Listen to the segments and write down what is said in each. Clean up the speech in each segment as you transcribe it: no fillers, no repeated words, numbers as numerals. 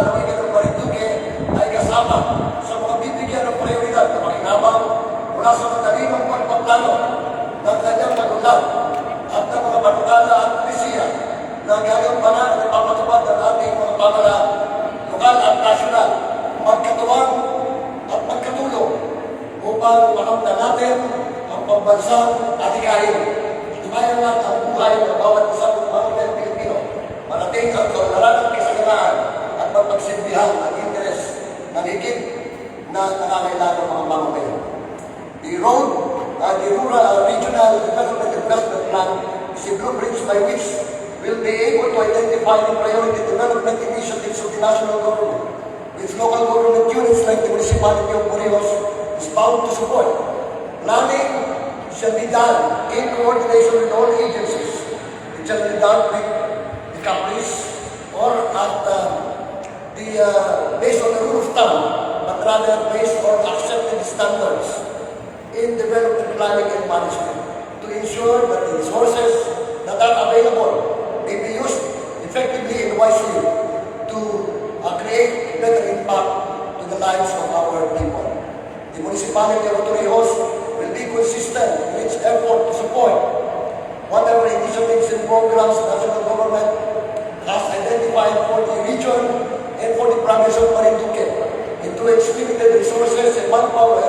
lalawigan ng Marinduque ay kasama sa mga bibigyan ng prioridad na makinabang mula sa matalimang pagpaplano ng kanyang magulang at ng mga panukala at polisiya na gagampanan at ipapatupad ng ating mga pamahalaan, lokal at nasyonal, magkatuwang at magkatulong upang makamtan natin ang pambansang atikain. Tumayan lang ang buhay ng bawat isang mamamayan Pilipino, marating ang kaunlaran at kasaganaan at mapagsilbihan ang interes ng higit na nangangailangan ng mga mamamayan. The road, the Rural Regional Development Investment Plan is a blueprint by which will be able to identify the priority development initiatives of the national government, which local government units like the municipality of Morelos is bound to support. Planning shall be done in coordination with all agencies. It shall be done with the caprice or at based on the rule of thumb, but rather based on accepted standards in development planning and management to ensure that the resources that are available may be used effectively and wisely to create better impact to the lives of our people. The municipality of Torrijos will be consistent in its effort to support whatever initiatives and programs the national government has identified for the region and for the province of Marinduque. Into its limited resources and manpower,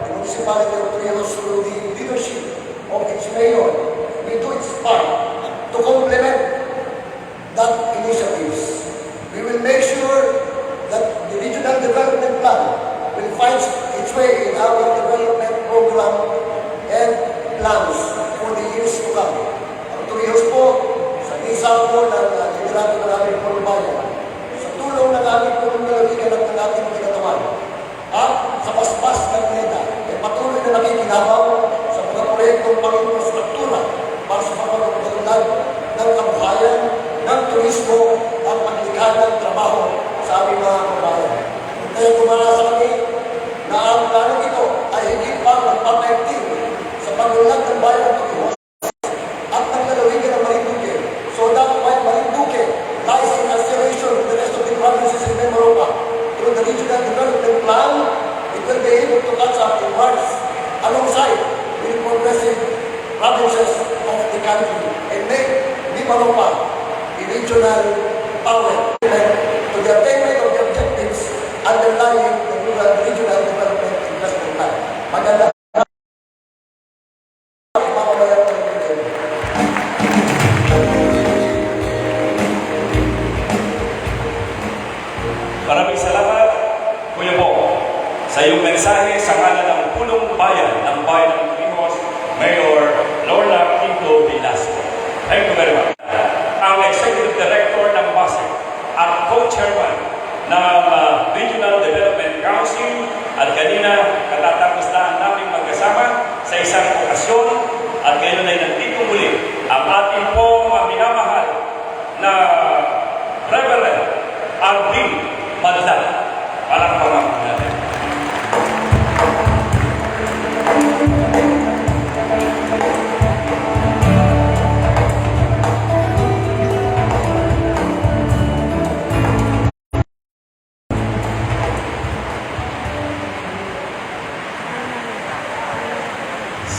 the municipality of Torrijos, through the leadership of its mayor, will do its part to complement that initiatives. We will make sure that the regional development plan will find its way in our development program and plans for the years to come. Ang Torrijos po, sa isa po ng liderato ng aming pulubayan, sa tulong ng aming pulunggalawigan at ng ating pinatawan, at sa paspas ng NEDA, ay patuloy na nakikinabang sa mga proyektong pang-infrastruktura para sa pagpapagulad ng kabuhayan, ng turismo at paglikha ng trabaho sa aming mga kabayan. Kaya kumasa kami na ang plano ito ay higit pa magpapayagting sa pagulad ng bayan ng Torrijos at ng lalawigan ng Marinduque. So that while Marinduque lies in acceleration with the rest of the provinces in Mimaropa through the regional development plan, it will be able to catch up in March alongside with the progressive provinces of the country and make Mimaropa the regional power to the attainment of the objectives underlying the Rural Regional Development Investment Plan. Maganda. Maraming salamat, Kuya Bo, sa iyong mensahe sa ngalan ng Punong Bayan ng Bayan ng Torrijos, Mayor Lorna Quinto Velasco. Thank you very much. Ang Executive Director ng MASEC at Co-Chairman ng Regional Development Council at kanina katatapos na namin magkasama sa isang okasyon at ngayon ay nandito muli ang ating pong minamahal na Reverend Alvin Madlan. Palakpakan natin.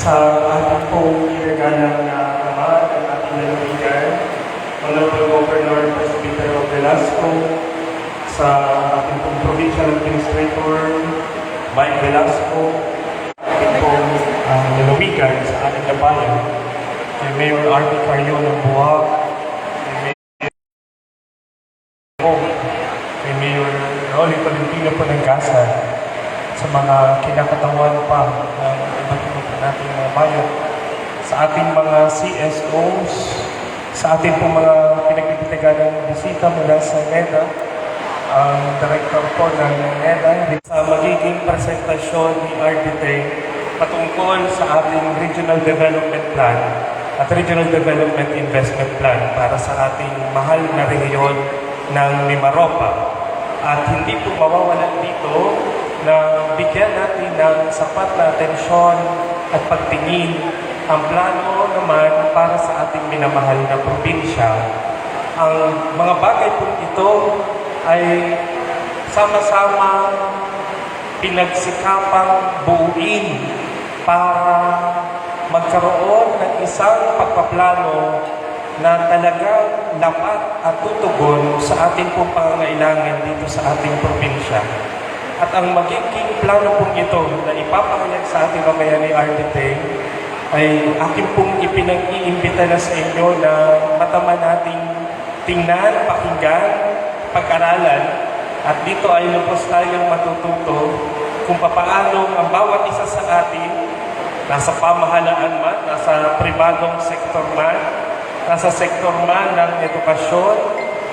Sa ating pong ginagalang ama ng ating lalawigan, Honorable Governor Presbytero Velasco, sa ating pong Provincial Administrator Mike Velasco, ating pong lalawigan sa ating labayan, kay Mayor Artie Carrion ng Buwak, kay Mayor Rolly Tolentino po ng Gasa, sa mga kinakatawan pa ng iba't ibang nating mga bayan, sa ating mga CSOs, sa ating pong mga pinagpipitagan ng bisita mula sa NEDA, ang director po ng NEDA, sa magiging presentasyon ni RDT patungkol sa ating Regional Development Plan at Regional Development Investment Plan para sa ating mahal na rehiyon ng Mimaropa. At hindi po mawawalan dito na bigyan natin ng sapat na atensyon at pagtingin ang plano naman para sa ating minamahal na probinsya. Ang mga bagay po ito ay sama-sama pinagsikapang buuin para magkaroon ng isang pagpaplano na talagang dapat at tutugon sa ating pong pangangailangan dito sa ating probinsya. At ang magiging plano pong ito na ipapahayag sa ating mamaya ni RDT ay akin pong ipinag-iimbita na sa inyo na matama nating tingnan, pakinggan, pag-aralan, at dito ay lubos tayong matututo kung papaano ang bawat isa sa atin, nasa pamahalaan man, nasa pribadong sektor man, nasa sektor man ng edukasyon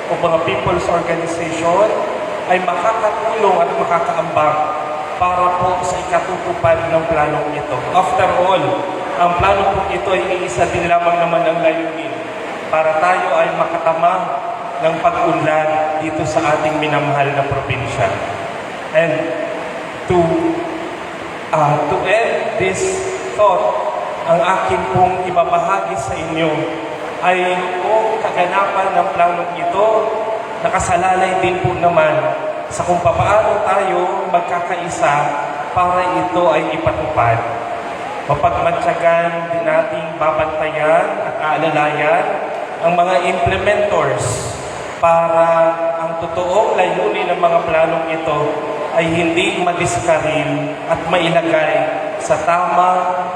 o mga people's organization, ay makakatulong at makakaambag para po sa ikatutupad ng planong ito. After all, ang plano po ito ay iisa din lamang naman ang layunin para tayo ay makatama ng pag-unlad dito sa ating minamahal na probinsya. And to end this thought, ang akin pong ibabahagi sa inyo ay kung kaganapan ng planong ito, nakasalalay din po naman sa kung paano tayo magkakaisa para ito ay ipatupad. Mapagmatyagan din nating babantayan at aalalayan ang mga implementors para ang totoong layunin ng mga planong ito ay hindi madiskaril at mailagay sa tamang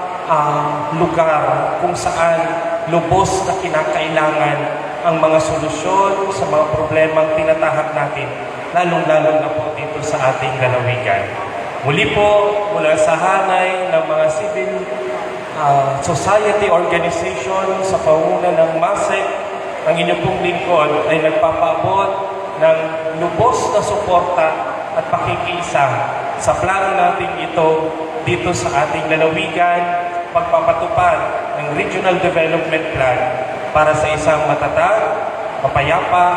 lugar kung saan lubos na kinakailangan ang mga solusyon sa mga problemang tinatahak natin, lalong-lalo na po dito sa ating lalawigan. Muli po, mula sa hanay ng mga civil society organization sa panguna ng MASEC, ang inyong pong lingkod ay nagpapaabot ng lubos na suporta at pakikiisa sa plano natin ito dito sa ating lalawigan, pagpapatupad ng Regional Development Plan para sa isang matatag, mapayapa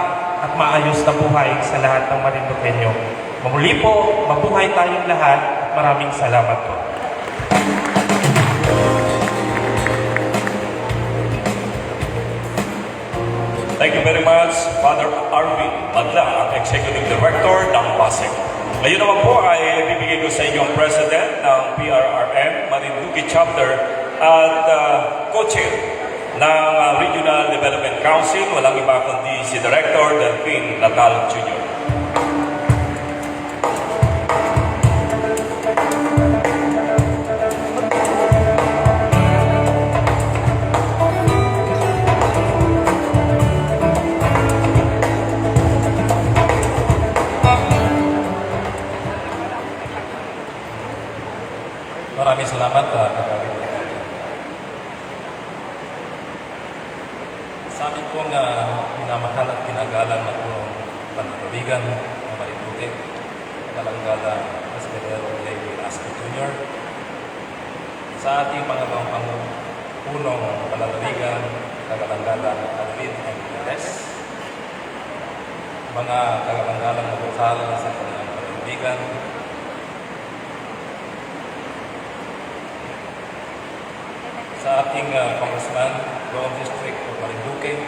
at maayos na buhay sa lahat ng Marinduqueño. Muli po, mabuhay tayong lahat at maraming salamat po. Thank you very much, Father Arvin Madla, ang Executive Director ng PASEC. Ngayon naman po ay bibigay ko sa inyo ang President ng PRRM, Marinduque Chapter, at Co-Chair ng Regional Development Council, walang iba kundi si Director Delphine Natal Jr. Maraming salamat, Kakawin. Sa amin pong minamahal at ginagalang na pong pananabigan ng Marinduque, Kalangala Escudero J. Velasco Jr. Sa ating pangalawang punong pananabigan, Kalangala Alvin M. Perez, mga kagalanggalang nabukal sa kanilang pananabigan, sa ating Congressman, Rome District of Marinduque,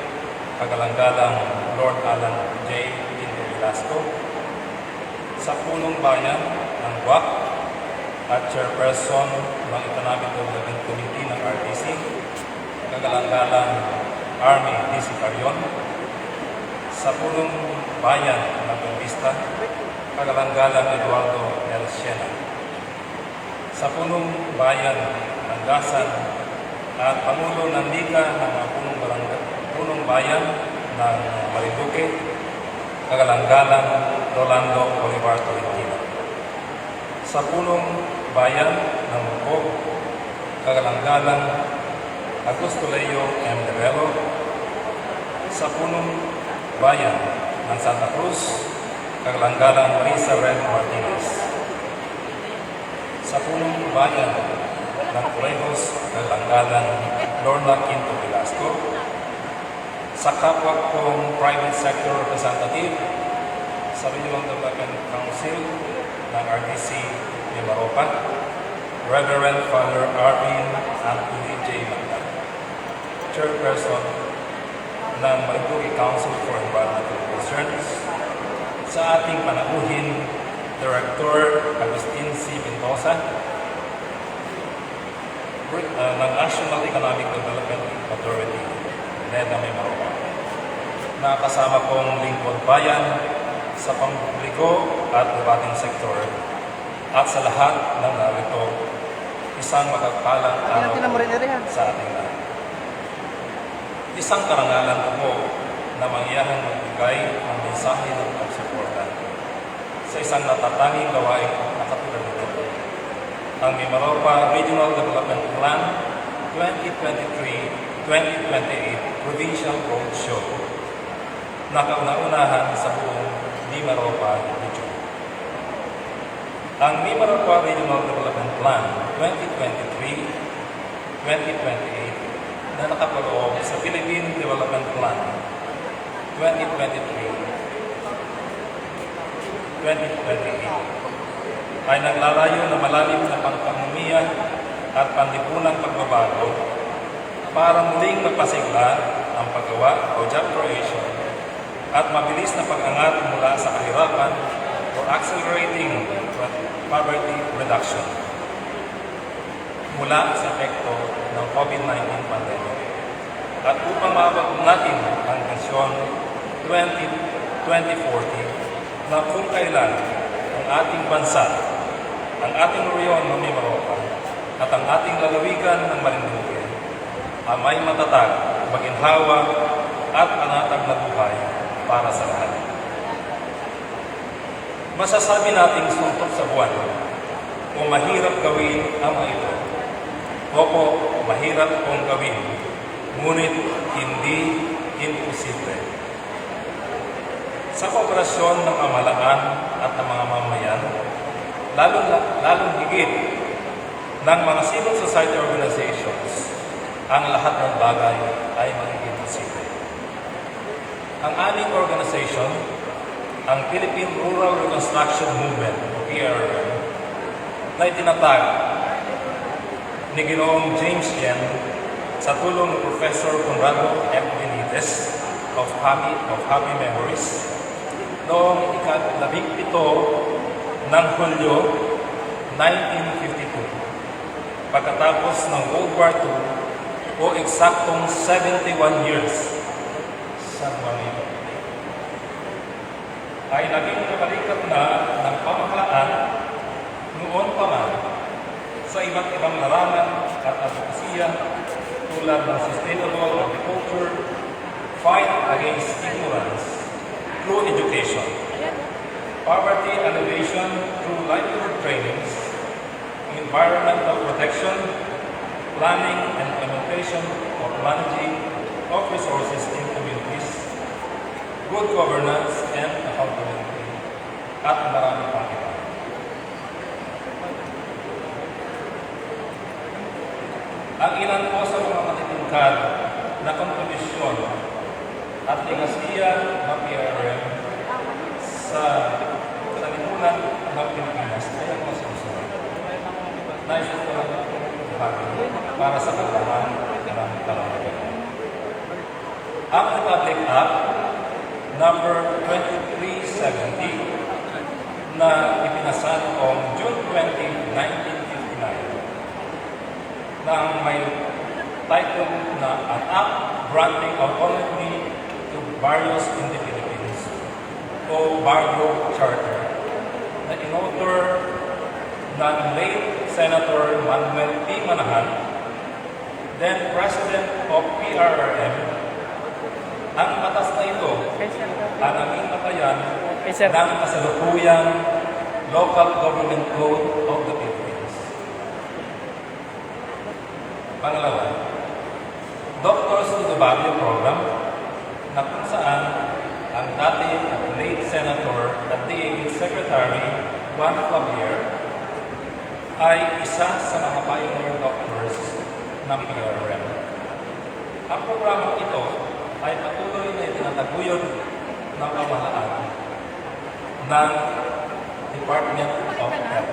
kagalanggalang Lord Alan J. Pinto Velasco, sa punong bayan ng Guac at Chairperson ng Economic Development Committee ng RTC, kagalanggalang Army D.C. Carion, sa punong bayan ng Buenavista, kagalanggalang Eduardo L. Siena, sa punong bayan ng Gasan, at Pangulo ng Liga ng mga punong bayan ng Marinduque, kagalanggalang Rolando Bolivar Tolentino. Sa punong bayan ng Mugbo, kagalanggalang Augusto Leo M. Develo. Sa punong bayan ng Santa Cruz, kagalanggalang Marisa Red Martinez. Sa punong bayan ng Correjos, kagalanggalang Lorna Quinto Velasco. Sa kapwa kong private sector representative sa Regional Development Council ng RDC de Maropa, Reverend Father Arvin Anthony J. Magdal, Chairperson ng Marinduque Council for Environmental Concerns, sa ating panauhin Director Agustin C. Pintosa, ng National Economic Development Authority, NEDA Mimaropa. Nakasama kong lingkod bayan sa pampubliko at pribateng sektor at sa lahat ng narito, isang magagpalang araw sa ating lahat. Isang karangalan ko po na mangyayang magbigay ng mensahe ng pagsuporta sa isang natatanging gawain na katulad nito. Ang Mimaropa Regional Development Plan 2023-2028 Provincial Roadshow na kauna-unahan sa buong Mimaropa Region. Ang Mimaropa Regional Development Plan 2023-2028 na nakapaloob sa Philippine Development Plan 2023-2028 ay naglalayo na malalim na pangkamumiya at panlipunang pagbabago para muling magpasigla ang paggawa o job creation at mabilis na pag-angat mula sa kahirapan o accelerating poverty reduction mula sa epekto ng COVID-19 pandemic. At upang maabot natin ang vision 2040 na kung kailan ang ating bansa, ang ating rehiyon ng Mimaropa at ang ating lalawigan ng Marinduque ay may matatag, maginhawa at panatag na buhay para sa lahat. Masasabi nating suntok sa buwan o mahirap gawin ang mga ito. Opo, mahirap kong gawin, ngunit hindi imposible. Sa kooperasyon ng pamahalaan at ng mga mamayan, lalong higit ng mga civil society organizations, ang lahat ng bagay ay magiging posible. Ang aning organization, ang Philippine Rural Reconstruction Movement o PRM, na itinatag ni Ginoong James Yen sa tulong ni Professor Conrado M. Benitez of Happy Memories noong ika-17 ng Hulyo 1952, pagkatapos ng World War II o eksaktong 71 years sa Manila, ay naging kabalikat na ng pamahalaan noon pa man sa iba't ibang larangan at advokasya tulad ng sustainable agriculture, fight against ignorance through education, poverty alleviation through livelihood trainings, environmental protection, planning and implementation of managing of resources in communities, good governance and accountability, at marami pang iba. Ang ilan po sa mga matitingkad na kontribusyon at legasiya ng PRM sa kalimutan ng Pilipinas ay ang masusunod. Nais ko lang para sa kalaman ng kalamagayan. Ang Republic Act number 2370 na ipinasa noong June 20, 1959 na may title na An Act Granting Autonomy to Barrios in the Philippines o Barrio Charter na in-author ng late Senator Manuel P. Manahan, then President of PRRM. Ang batas na ito ang naging batayan ng kasalukuyang Local Government Code of the Philippines. Pangalawa, Doctors to the Baguio Program na kung saan ang dati at late Senator at DA Secretary Juan Clavier ay isa sa mga pioneer doctors ng PRM. Ang programang ito ay patuloy na itinataguyod ng pamahalaan ng Department of Health.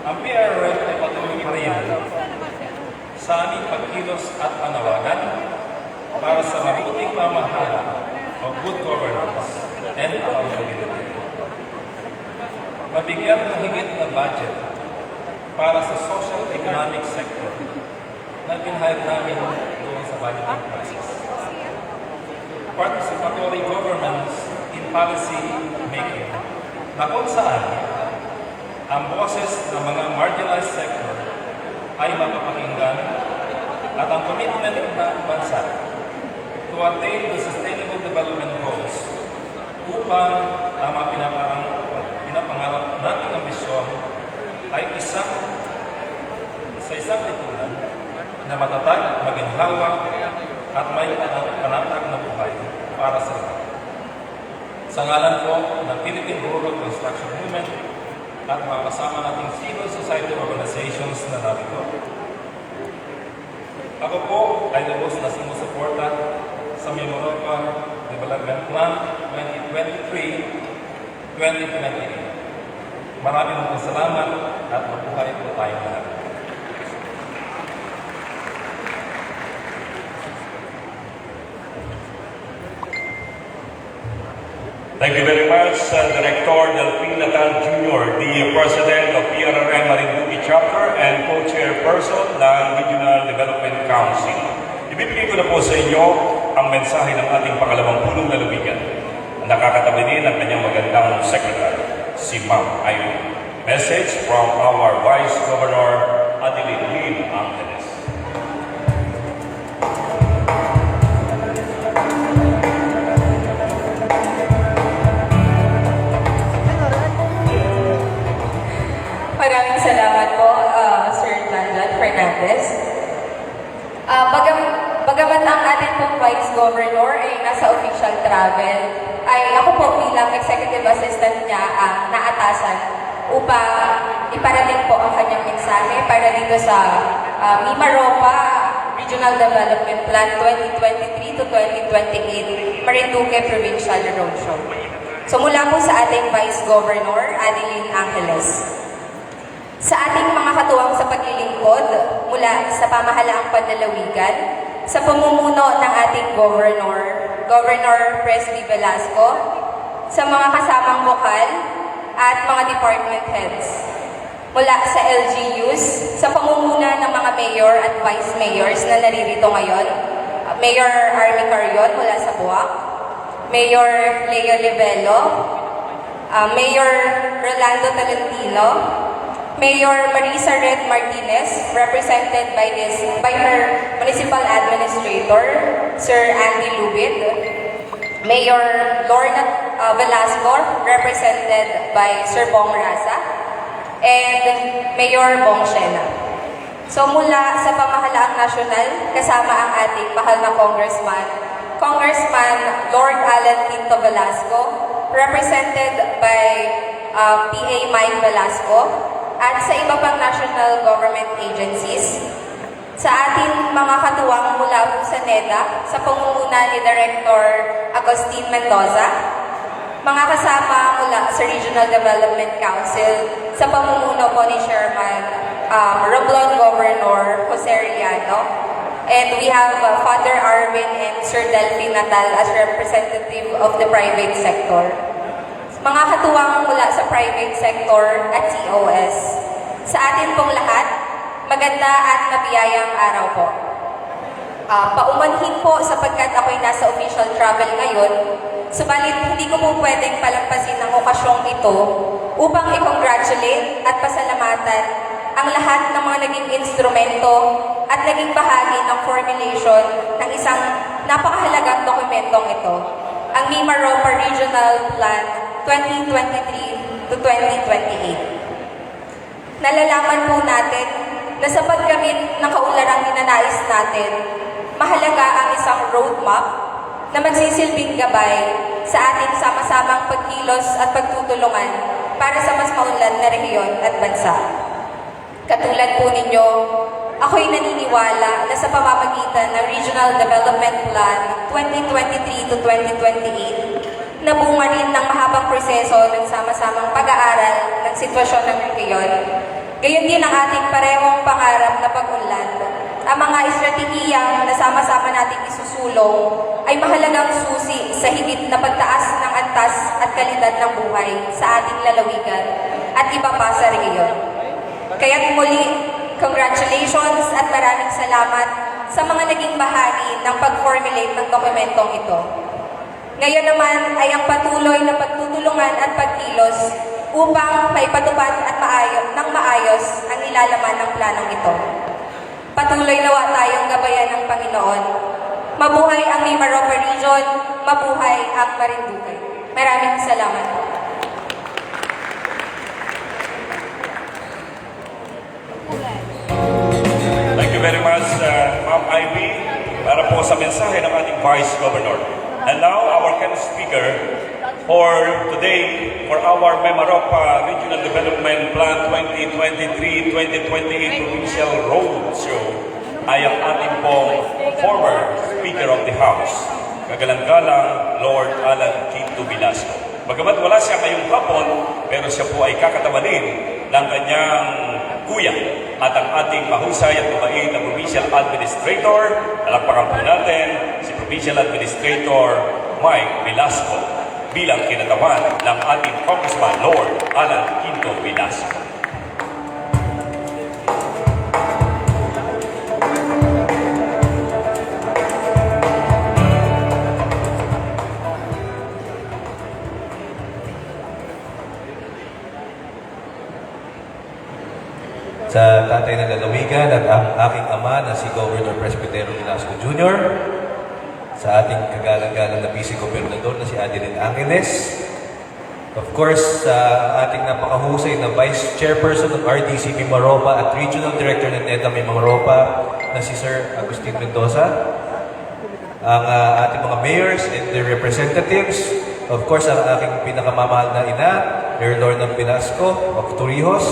Ang PRM ay patuloy pa rin sa aming pagkilos at panawagan para sa mabuting pamahala o good governance and accountability. mabigyan ng higit na budget para sa social economic sector na pinahayag namin doon sa budgeting process. Participatory governance in policy making na kung saan ang boses ng mga marginalized sector ay mapapakinggan at ang commitment ng bansa to attain the Sustainable Development Goals upang ang mga pinapangarap nating ambisyon ay sa isang likuran na matatag, maginhawa at may panatag na buhay para sa lahat. Sa ngalan po ng Philippine Rural Construction Movement at mga kasama nating civil society organizations na narito, ako po ay lubos na sumusuporta sa Memorandum Development Plan 2023-2028. Maraming salamat at mabuhay po tayong lahat. Thank you very much, Director Delphine Natal Jr., the President of PRRM Marinduque Chapter and Co-Chairperson ng Regional Development Council. Ibibigay ko na po sa inyo ang mensahe ng ating pangalawang pulong lalawigan. Nakakatabi din ang kanyang magandang secretary, si Ma'am Irene. Message from our Vice Governor, Adeline Lim Angeles. Maraming salamat po, Sir Lanlan Fernandez. Bagamat ang ating pong Vice Governor ay nasa official travel, ay ako po bilang Executive Assistant niya ang naatasan upang iparating po ang kanyang mensahe para dito sa Mimaropa Regional Development Plan 2023 to 2028 Marinduque Provincial Roadshow. So mula po sa ating Vice Governor, Adeline Angeles. Sa ating mga katuwang sa paglilingkod mula sa pamahalaang panlalawigan, sa pamumuno ng ating Governor Presley Velasco, sa mga kasamang lokal at mga department heads, mula sa LGUs, sa pamumuna ng mga mayor at vice mayors na naririto ngayon, Mayor Army Carion mula sa Buwak, Mayor Leo Livelo, Mayor Rolando Tolentino, Mayor Marisa Red Martinez, represented by her Municipal Administrator, Sir Andy Lubid, Mayor Lorna Velasco, represented by Sir Bong Rasa, and Mayor Bong Shena. So mula sa pamahalaang nasyonal, kasama ang ating mahal na Congressman Lord Alan Quinto Velasco, represented by PA Mike Velasco, at sa iba pang national government agencies, sa ating mga katuwang mula po sa NEDA, sa pangunguna ni Director Agustin Mendoza, mga kasama mula sa Regional Development Council, sa pamumuno po ni Chairman Romblon Governor Jose Riano, and we have Father Arvin and Sir Delphine Natal as representative of the private sector. Mga katuwang mula sa private sector at COS. Sa atin pong lahat, maganda at mabiyayang araw po. Paumanhin po sapagkat ako'y nasa official travel ngayon, subalit hindi ko po pwedeng palampasin ang okasyong ito upang i-congratulate at pasalamatan ang lahat ng mga naging instrumento at naging bahagi ng formulation ng isang napakahalagang dokumentong ito, ang Mimaropa Regional Plan 2023 to 2028. Nalalaman po natin na sa paggamit ng kaularang ninanais natin, mahalaga ang isang roadmap na magsisilbing gabay sa ating sama-samang pagkilos at pagtutulungan para sa mas maunlad na rehiyon at bansa. Katulad po ninyo, ako'y naniniwala na sa pamamagitan ng Regional Development Plan 2023 to 2028, nabunga rin ng mahabang proseso ng sama-samang pag-aaral ng sitwasyon ng rehiyon. Gayon din ang ating parehong pangarap na pag-unlad. Ang mga estratehiyang na sama-sama nating isusulong ay mahalagang susi sa higit na pagtaas ng antas at kalidad ng buhay sa ating lalawigan at iba pa sa rehiyon. Kaya't muli, congratulations at maraming salamat sa mga naging bahagi ng pag-formulate ng dokumentong ito. Ngayon naman ay ang patuloy na pagtutulungan at pagkilos upang maipatupad at maayos ang nilalaman ng planong ito. Patuloy nawa tayong gabayan ng Panginoon. Mabuhay ang Mimaropa Region, mabuhay ang Marinduque. Maraming salamat po. Thank you very much, Ma'am Ivy, para po sa mensahe ng ating Vice Governor. And now, our guest speaker for today, for our Mimaropa Regional Development Plan 2023-2028 Provincial Roadshow, ay ang ating pong former Speaker of the House, kagalang-galang Lord Alan Quinto Velasco. Bagamat wala siya ngayong hapon, pero siya po ay kakatawanin ng kanyang kuya at ang ating mahusay at mabait na Provincial Administrator. Palakpakan po natin si Provincial Administrator Mike Velasco bilang kinatawan ng ating Congressman Lord Alan Quinto Velasco. Sa tatay ng lalawigan at ang aking ama na si Governor Presbytero Velasco Jr., sa ating kagalang-galang na Vice Gobernador na si Adeline Angeles, of course, sa ating napakahusay na Vice Chairperson ng RDC Mimaropa at Regional Director ng NEDA Mimaropa na si Sir Agustin Mendoza, ang ating mga mayors and their representatives, of course, ang aking pinakamamahal na ina, Mayor Lorna Velasco of Torrijos,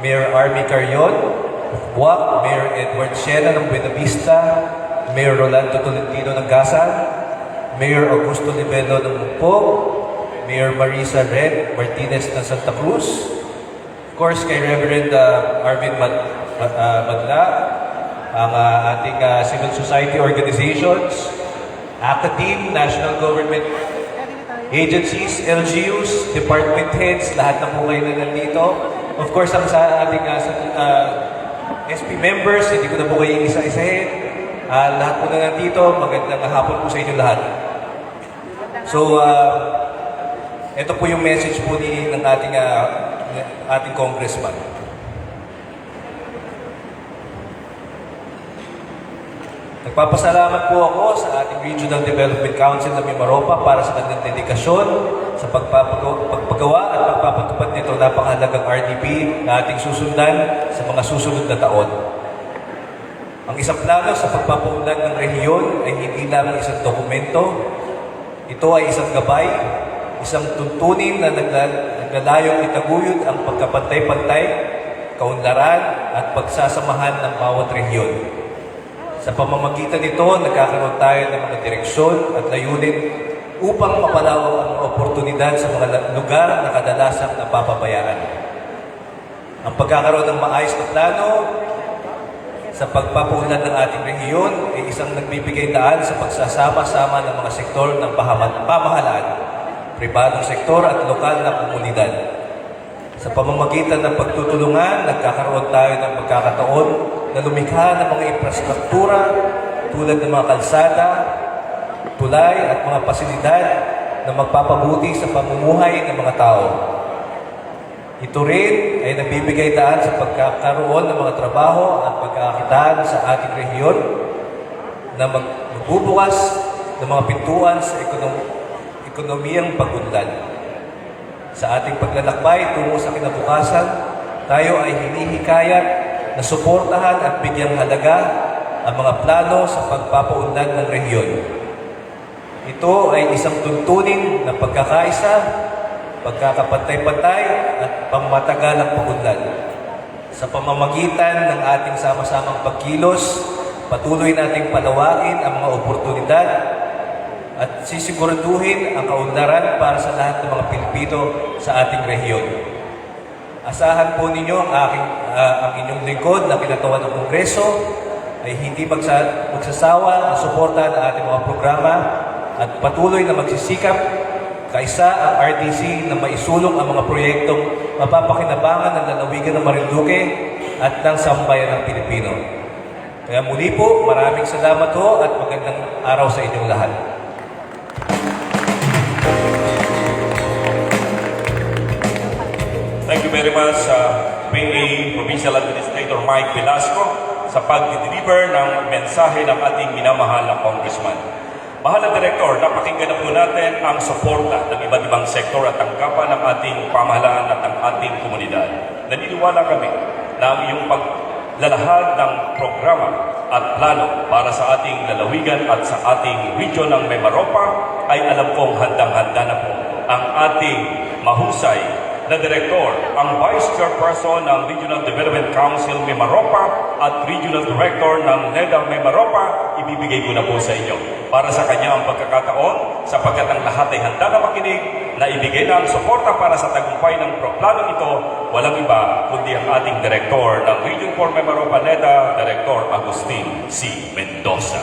Mayor Army Carrion of Buwak, Mayor Edward Siena ng Buena Vista, Mayor Rolando Tolentino ng Gasan, Mayor Augusto Libelo ng Mungpog, Mayor Marisa Red Martinez ng Santa Cruz, of course kay Reverend Arvin Madla, ang ating civil society organizations, ACATIM, national government agencies, LGUs, department heads, lahat na po kayo na nandito. Of course, ang sa ating SP members, hindi ko na po kayo isa-isahin. Lahat po na nandito, magandang hapon po sa inyo lahat. So, ito po yung message po ng ating congressman. Nagpapasalamat po ako sa ating Regional Development Council ng Mimaropa para sa kanilang dedikasyon sa pagpagawa at pagpapatupad nito napakahalagang RDP na ating susundan sa mga susunod na taon. Ang isang plano sa pagpapaunlad ng rehiyon ay hindi lamang isang dokumento. Ito ay isang gabay, isang tuntunin na naglalayong itaguyod ang pagkapantay-pantay, kaunlaran at pagsasamahan ng bawat rehiyon. Sa pamamagitan nito, nagkakaroon tayo ng mga direksyon at layunin upang mapalawak ang oportunidad sa mga lugar na kadalasang napapabayaan. Ang pagkakaroon ng maayos na plano sa pagpapaunlad ng ating rehiyon ay isang nagbibigay daan sa pagsasama-sama ng mga sektor ng pamahalaan, pribadong sektor at lokal na komunidad. Sa pamamagitan ng pagtutulungan, nagkakaroon tayo ng pagkakataon na lumikha ng mga infrastruktura tulad ng mga kalsada, tulay at mga pasilidad na magpapabuti sa pamumuhay ng mga tao. Ito rin ay nagbibigay daan sa pagkakaroon ng mga trabaho at pagkakakitaan sa ating rehiyon na magbubukas ng mga pintuan sa ekonomiyang pag-unlad. Sa ating paglalakbay tungo sa kinabukasan, tayo ay hinihikayat na suportahan at bigyang halaga ang mga plano sa pagpapaunlad ng rehiyon. Ito ay isang tuntunin ng pagkakaisa, pagkakapantay-pantay at pangmatagalang pag-unlad. Sa pamamagitan ng ating sama-samang pagkilos, patuloy nating palawakin ang mga oportunidad at sisiguraduhin ang kaunlaran para sa lahat ng mga Pilipino sa ating rehiyon. Asahan po ninyo ang inyong lingkod na kinatawan ng Kongreso ay hindi magsasawa na suporta ng ating mga programa at patuloy na magsisikap Kaisa ang RTC na maisulong ang mga proyektong mapapakinabangan ng lalawigan ng Marinduque at ng sambayan ng Pilipino. Kaya muli po, maraming salamat ho at magandang araw sa inyong lahat. Thank you very much PA Provincial Administrator Mike Velasco sa pag-deliver ng mensahe ng ating minamahal na Congressman. Mahal na Direktor, napakinggan na po natin ang suporta ng iba't ibang sektor at tanggapan ng ating pamahalaan at ng ating komunidad. Naniniwala kami na ang iyong paglalahad ng programa at plano para sa ating lalawigan at sa ating region ng Mimaropa ay alam kong handang-handa na po ang ating mahusay na Direktor, ang Vice Chairperson ng Regional Development Council Mimaropa at Regional Director ng NEDA Mimaropa, ibibigay ko na po sa inyo para sa kanya ang pagkakataon sapagkat ang lahat ay handa na makinig na ibigay na ang suporta para sa tagumpay ng planong ito, walang iba kundi ang ating Director ng Region 4 Mimaropa NEDA, Director Agustin C. Mendoza.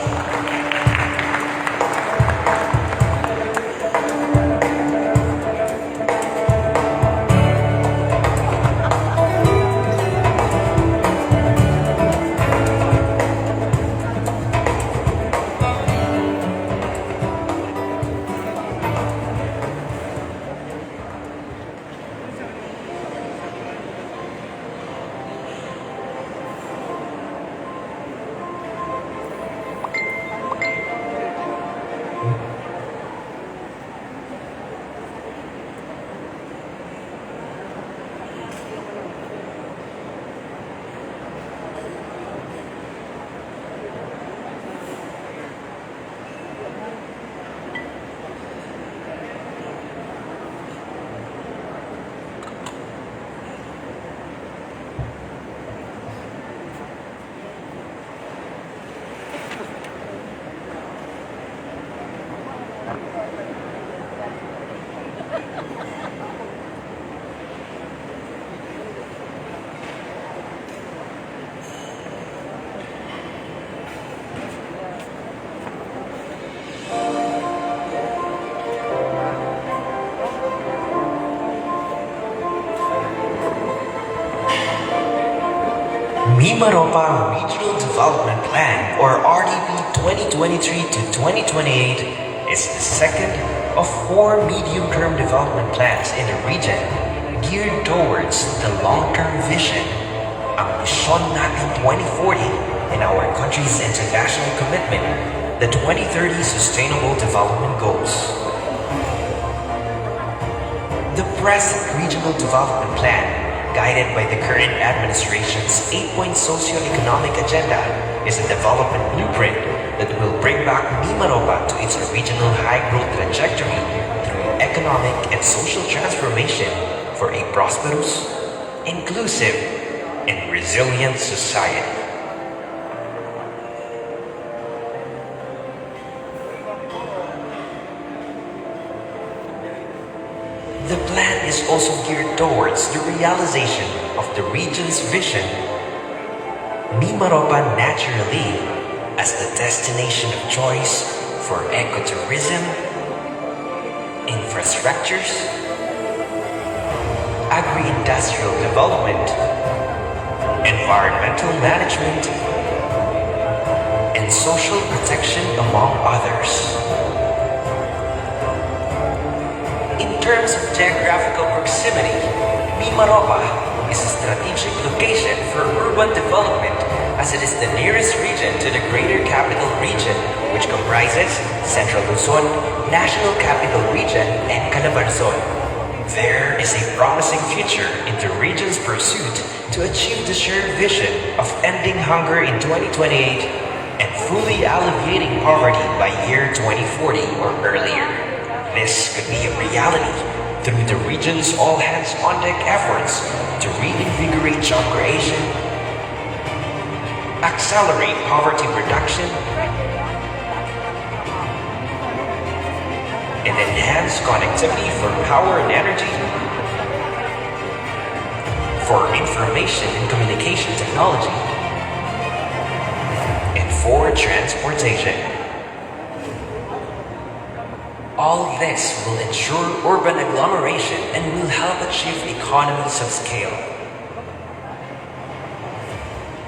Mimaropa Regional Development Plan, or RDP 2023 to 2028, is the second of 4 medium-term development plans in the region geared towards the long-term vision, ang Misyon natin 2040, and our country's international commitment, the 2030 Sustainable Development Goals. The present Regional Development Plan, guided by the current administration's 8-point socio-economic agenda, is a development blueprint that will bring back Mimaropa to its original high-growth trajectory through economic and social transformation for a prosperous, inclusive, and resilient society. The plan is also geared towards the realization of the region's vision, Mimaropa naturally as the destination of choice for ecotourism, infrastructures, agri-industrial development, environmental management, and social protection, among others. In terms of geographical proximity, Mimaropa is a strategic location for urban development as it is the nearest region to the Greater Capital Region, which comprises Central Luzon, National Capital Region, and Calabarzon. There is a promising future in the region's pursuit to achieve the shared vision of ending hunger in 2028 and fully alleviating poverty by year 2040 or earlier. This could be a reality through the region's all-hands-on-deck efforts to reinvigorate job creation, accelerate poverty reduction, and enhance connectivity for power and energy, for information and communication technology, and for transportation. All this will ensure urban agglomeration and will help achieve economies of scale.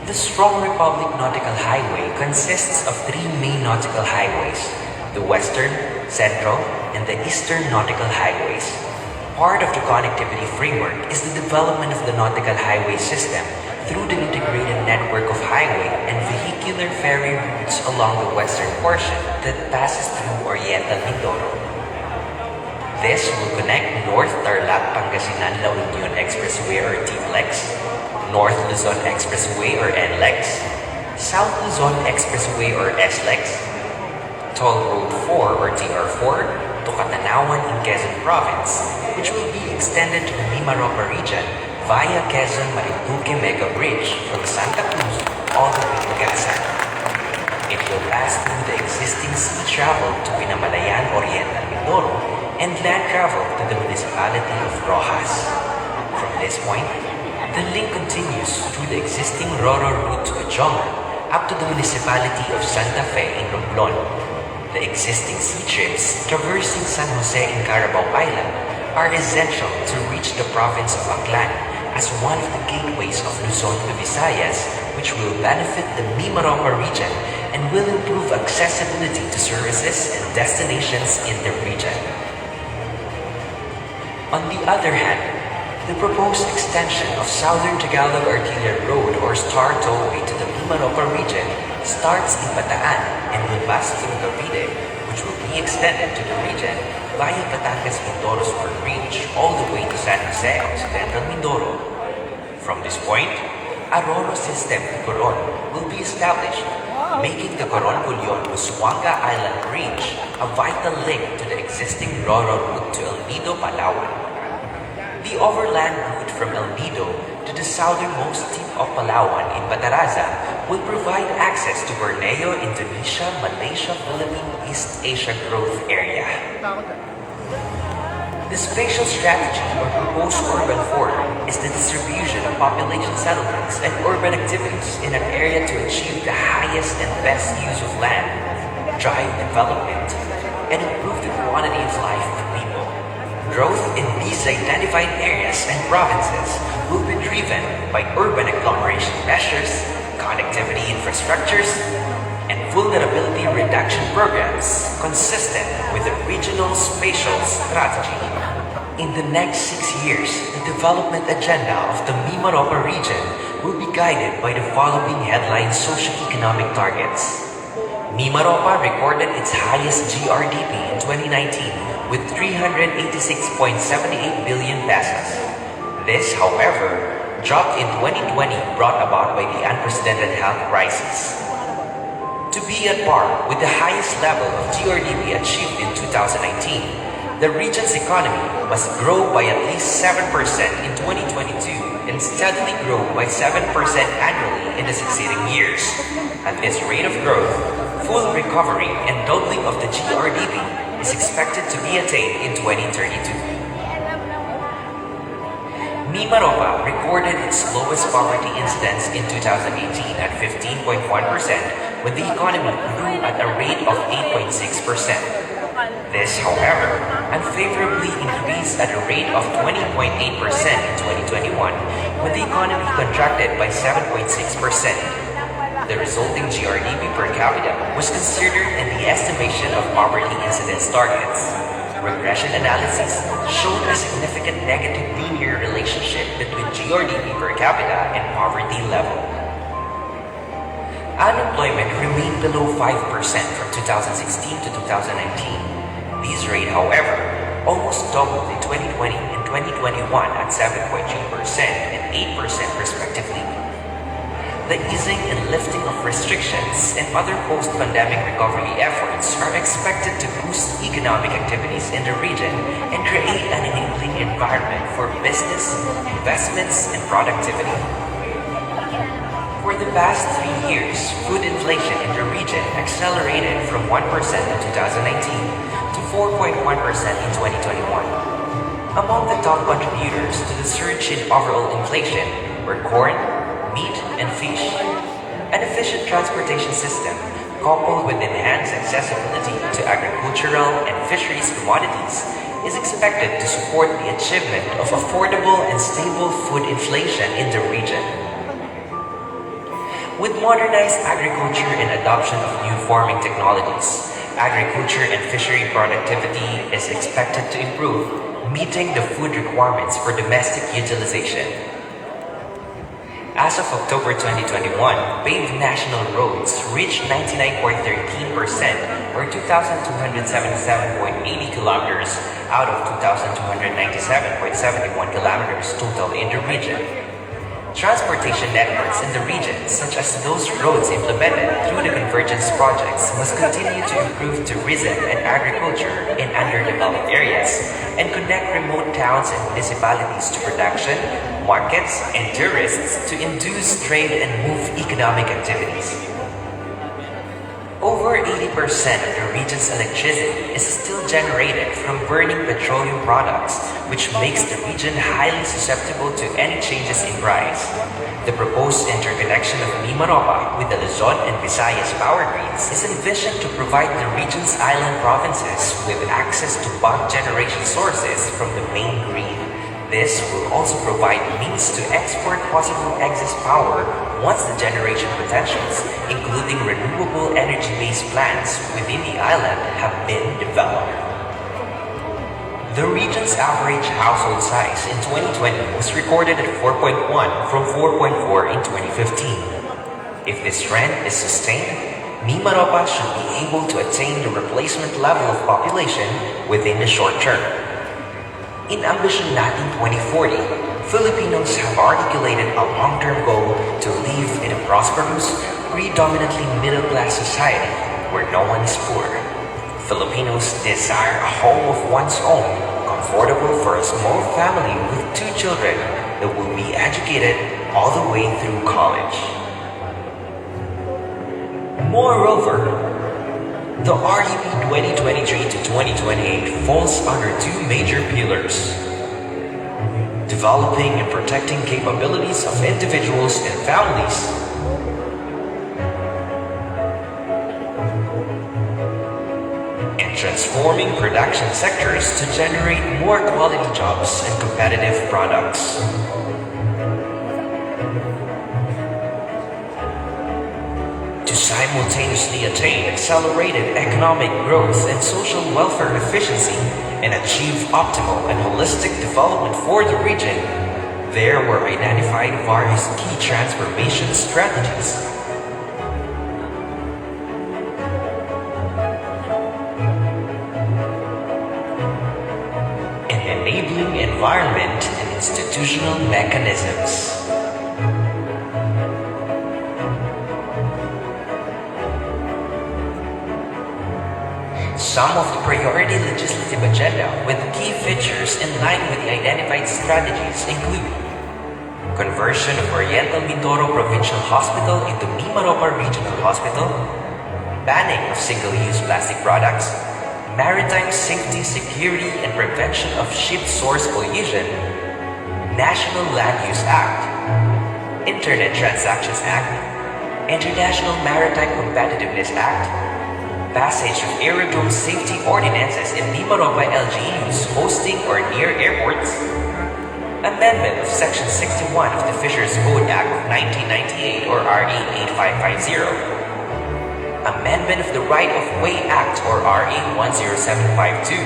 The Strong Republic Nautical Highway consists of 3 main nautical highways: the Western, Central, and the Eastern Nautical Highways. Part of the connectivity framework is the development of the nautical highway system through the integrated network of highway and vehicular ferry routes along the western portion that passes through Oriental Mindoro. This will connect North Tarlac Pangasinan La Union Expressway or TLEX, North Luzon Expressway or NLEX, South Luzon Expressway or SLEX, Toll Road 4 or TR4 to Catanawan in Quezon Province, which will be extended to the Mimaropa region via Quezon Marinduque Mega Bridge from Santa Cruz all the way to Quezon. It will pass through the existing sea travel to Pinamalayan Oriental Mindoro and land travel to the municipality of Rojas. From this point, the link continues through the existing Roro route to Ajonga up to the municipality of Santa Fe in Romblon. The existing sea trips traversing San Jose and Carabao Island are essential to reach the province of Aklan as one of the gateways of Luzon to Visayas, which will benefit the Mimaropa region and will improve accessibility to services and destinations in the region. On the other hand, the proposed extension of Southern Tagalog Arterial Road or Star Tollway to the Mimaropa region starts in Bataan and will pass through Cavite, which will be extended to the region via Batangas Mindoro Spur Bridge all the way to San Jose Occidental Mindoro. From this point, a Roro system to Coron will be established, making the Coron-Bulion-Busuanga Island Bridge a vital link to the existing Roro route to El Nido, Palawan. The overland route from El Nido to the southernmost tip of Palawan in Bataraza will provide access to Borneo, Indonesia, Malaysia, Philippine, East Asia growth area. The spatial strategy or proposed urban forum is the distribution of population settlements and urban activities in an area to achieve the highest and best use of land, drive development, and improve the quality of life of people. Growth in these identified areas and provinces will be driven by urban agglomeration measures, connectivity infrastructures, and vulnerability reduction programs consistent with the regional spatial strategy. In the next 6 years, the development agenda of the Mimaropa region will be guided by the following headline socio-economic targets. Mimaropa recorded its highest GRDP in 2019 with 386.78 billion pesos. This, however, dropped in 2020 brought about by the unprecedented health crisis. To be at par with the highest level of GRDP achieved in 2019, the region's economy must grow by at least 7% in 2022 and steadily grow by 7% annually in the succeeding years. At this rate of growth, full recovery and doubling of the GRDP is expected to be attained in 2032. Mimaropa recorded its lowest poverty incidence in 2018 at 15.1%, when the economy grew at a rate of 8.6%. This, however, unfavorably increased at a rate of 20.8% in 2021, when the economy contracted by 7.6%. The resulting GRDP per capita was considered in the estimation of poverty incidence targets. Regression analysis showed a significant negative linear relationship between GRDP per capita and poverty level. Unemployment remained below 5% from 2016 to 2019. This rate, however, almost doubled in 2020 and 2021 at 7.2% and 8% respectively. The easing and lifting of restrictions and other post-pandemic recovery efforts are expected to boost economic activities in the region and create an enabling environment for business, investments, and productivity. For the past 3 years, food inflation in the region accelerated from 1% in 2019 to 4.1% in 2021. Among the top contributors to the surge in overall inflation were corn, meat, and fish. An efficient transportation system, coupled with enhanced accessibility to agricultural and fisheries commodities, is expected to support the achievement of affordable and stable food inflation in the region. With modernized agriculture and adoption of new farming technologies, agriculture and fishery productivity is expected to improve, meeting the food requirements for domestic utilization. As of October 2021, paved national roads reached 99.13% or 2,277.80 kilometers out of 2,297.71 kilometers total in the region. Transportation networks in the region, such as those roads implemented through the convergence projects, must continue to improve tourism and agriculture in underdeveloped areas and connect remote towns and municipalities to production, markets, and tourists to induce trade and move economic activities. Over 80% of the region's electricity is still generated from burning petroleum products, which makes the region highly susceptible to any changes in price. The proposed interconnection of Mimaropa with the Luzon and Visayas power grids is envisioned to provide the region's island provinces with access to bulk generation sources from the main grid. This will also provide means to export possible excess power once the generation potentials, including renewable energy-based plants within the island, have been developed. The region's average household size in 2020 was recorded at 4.1 from 4.4 in 2015. If this trend is sustained, Mimaropa should be able to attain the replacement level of population within the short term. In Ambition Natin 2040, Filipinos have articulated a long-term goal to live in a prosperous, predominantly middle-class society where no one is poor. Filipinos desire a home of one's own, comfortable for a small family with 2 children that will be educated all the way through college. Moreover, the RDP 2023 to 2028 falls under 2 major pillars: developing and protecting capabilities of individuals and families, and transforming production sectors to generate more quality jobs and competitive products. To simultaneously attain accelerated economic growth and social welfare efficiency and achieve optimal and holistic development for the region, there were identified various key transformation strategies. And enabling environment and institutional mechanisms. Some of the priority legislative agenda with key features in line with the identified strategies include conversion of Oriental Mindoro Provincial Hospital into Mimaropa Regional Hospital, banning of single-use plastic products, maritime safety, security, and prevention of ship source pollution, National Land Use Act, Internet Transactions Act, International Maritime Competitiveness Act, passage of aerodrome safety ordinances in Mimaropa LGUs hosting or near airports, amendment of Section 61 of the Fisheries Code Act of 1998 or RA 8550, amendment of the Right-of-Way Act or RA 10752,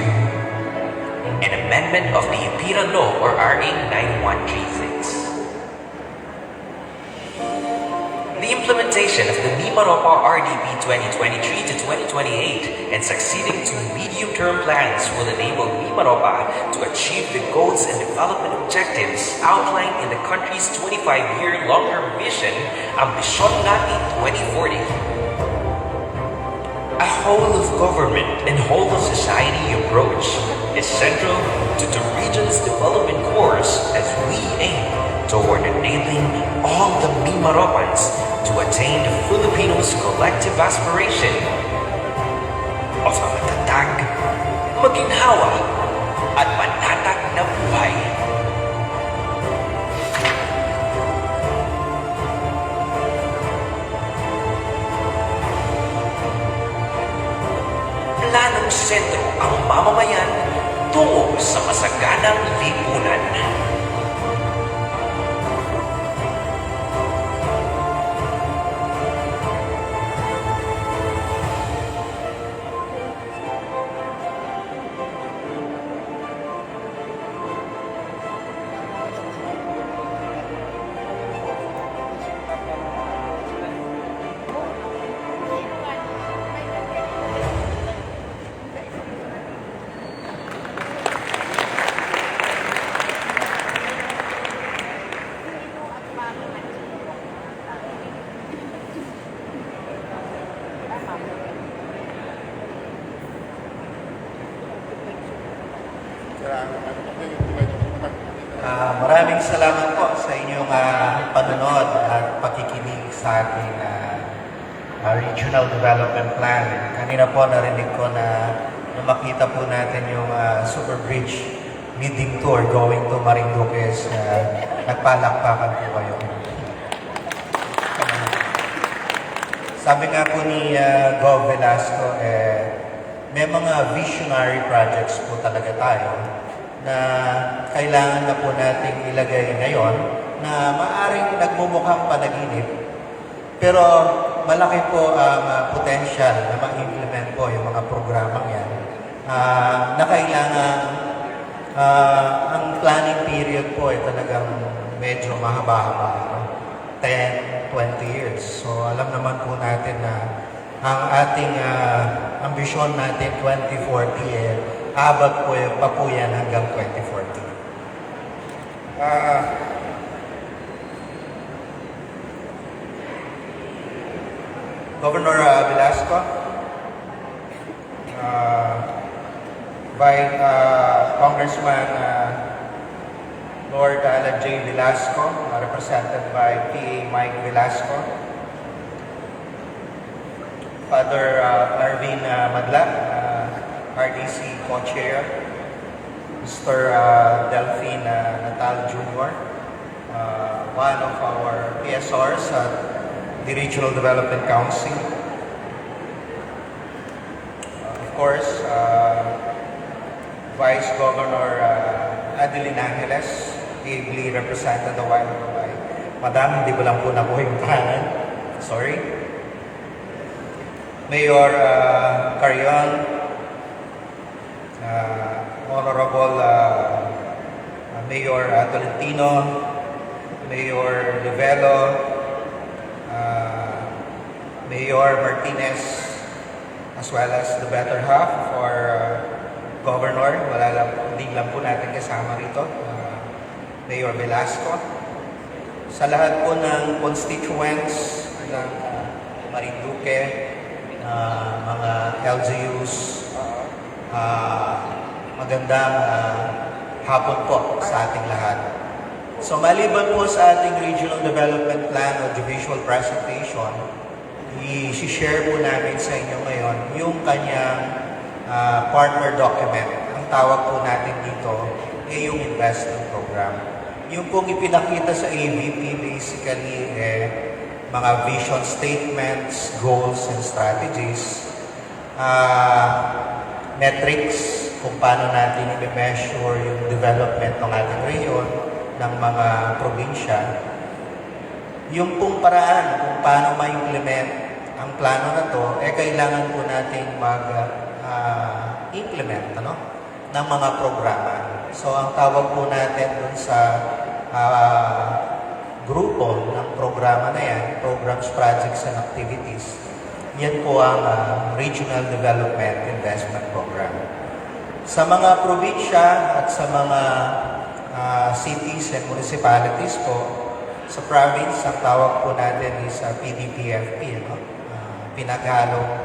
and amendment of the Impira Law or RA 9136. The implementation of the Mimaropa RDP 2023 to 2028 and succeeding to medium-term plans will enable Mimaropa to achieve the goals and development objectives outlined in the country's 25-year long-term vision, Ambition Natin 2040. A whole-of-government and whole-of-society approach is central to the region's development course as we aim toward enabling all the Mimaropans to attain the Filipinos' collective aspiration of a matatag, maginhawa, at panatag na buhay. planong sentro ang mamamayan tungo sa masaganang lipunan. Maraming salamat po sa inyong panonood at pakikinig sa ating Regional Development Plan. Kanina po narinig ko na makita po natin yung Super Bridge leading tour going to Marinduque. Nagpalakpakan po kayo. Sabi nga po ni Gov. Velasco, may mga visionary projects po talaga tayo na kailangan na po nating ilagay ngayon na maaring nagmumukhang panaginip. Pero malaki po ang potential na ma-implement po yung mga programang yan na kailangan ang planning period po ay talagang medyo mahaba-haba, 10, 20 years. So alam naman po natin na ang ating ambisyon natin 2040 abot pa po yan hanggang 2040. Governor Velasco, by Congressman Lord Alan J. Velasco, represented by P.A. Mike Velasco, Father Arvin Madla, RDC Co-Chair, Mr. Delphine Natal Jr., one of our PSRs at the Regional Development Council. Of course, Vice Governor Adeline Angeles, ably represented a while ago by Madam, hindi ko lang po nakuha yung pangalan. Sorry. Mayor Carion, Honorable Mayor Tolentino, Mayor Livelo, Mayor Martinez, as well as the better half for Governor. Hindi lang po natin kasama rito, Mayor Velasco. Sa lahat po ng constituents ng Marinduque, mga LGUs, magandang hapon po sa ating lahat. So maliban po sa ating Regional Development Plan o Visual Presentation, i-share po namin sa inyo ngayon yung kanyang partner document. Ang tawag po natin dito ay yung investment program. Yung pong ipinakita sa AVP basically mga vision statements, goals, and strategies, metrics kung paano natin i-measure yung development ng ating rehiyon, ng mga probinsya. Yung pong paraan kung paano ma-implement ang plano na to, kailangan po natin mag-implement ng mga programa. So ang tawag po natin dun sa grupo ng programa na yan, programs, projects, and activities, yan po ang Regional Development Investment Program. Sa mga probinsya at sa mga cities and municipalities po, sa province, ang tawag po natin is PDPFP, Pinaghalong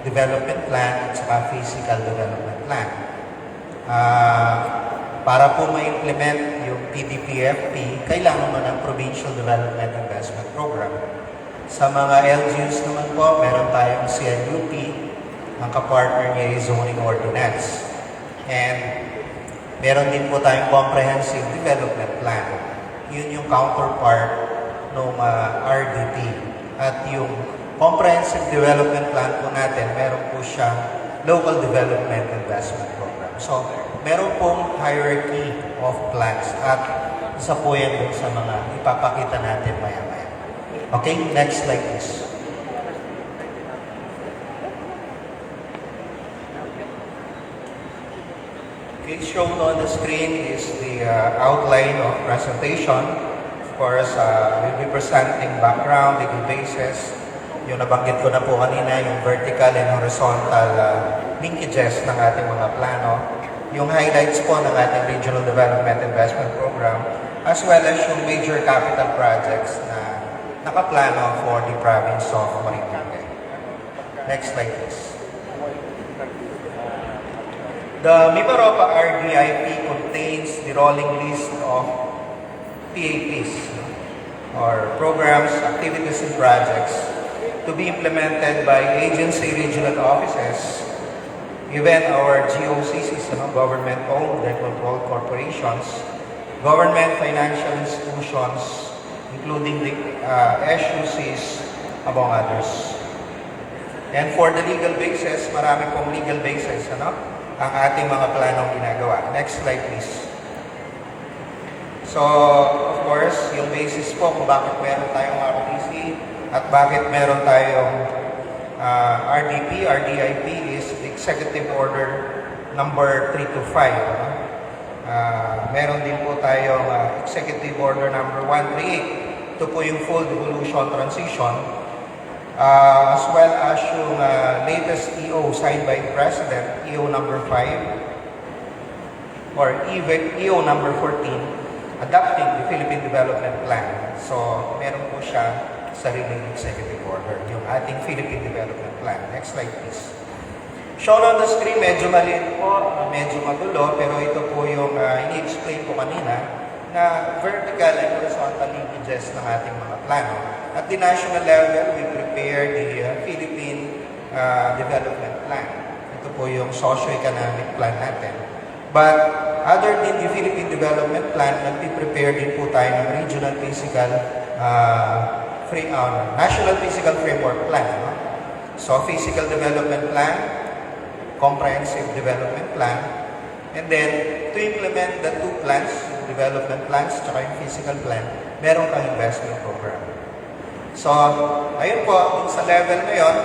Development Plan at saka Physical Development Plan. Para po ma-implement yung PDPFP, kailangan mo ng Provincial Development Investment Program. Sa mga LGUs naman po, meron tayong CNUP, ang kapartner niya ay Zoning Ordinance. And meron din po tayong Comprehensive Development Plan. Yun yung counterpart ng RDP. At yung comprehensive development plan po natin, meron po siya local development investment program. So, meron pong hierarchy of plans at isa po yan dun sa mga ipapakita natin maya-maya. Okay, next slide please. Okay, shown on the screen is the outline of presentation. Of course, we'll be presenting background, legal basis. Yung nabanggit ko na po kanina, yung vertical and horizontal linkages ng ating mga plano. Yung highlights po ng ating Regional Development Investment Program, as well as yung major capital projects na nakaplano for the province of Marinduque. Next slide, please. The Mimaropa RDIP contains the rolling list of PAPs, or programs, activities, and projects to be implemented by agency regional offices, even our GOCCs, government-owned and controlled corporations, government financial institutions, including the SUCs, among others. And for the legal basis, marami pong legal basis, ang ating mga planong ginagawa. Next slide, please. So, of course, yung basis po kung bakit meron tayong RTC at bakit meron tayong RDP, RDIP is Executive Order number 325. Meron din po tayong Executive Order number 138. Ito po yung full devolution transition. As well as yung latest EO signed by the President, EO number 5, or EO number 14, adopting the Philippine Development Plan. So, meron po siya sariling executive order, yung ating Philippine Development Plan. Next slide, please. Shown on the screen, medyo maliit po, medyo magulo, pero ito po yung ini-explain ko kanina na vertical and horizontal linkages ng ating mga plano. At the national level, we prepare the Philippine Development Plan. Ito po yung socio-economic plan natin. But other than the Philippine Development Plan, nagpiprepare din po tayo ng Regional Physical National Physical Framework Plan. So, Physical Development Plan, Comprehensive Development Plan, and then to implement the two plans, development plans, tsaka yung physical plan, meron kang investment program. So, ayun po, kung sa level na yun,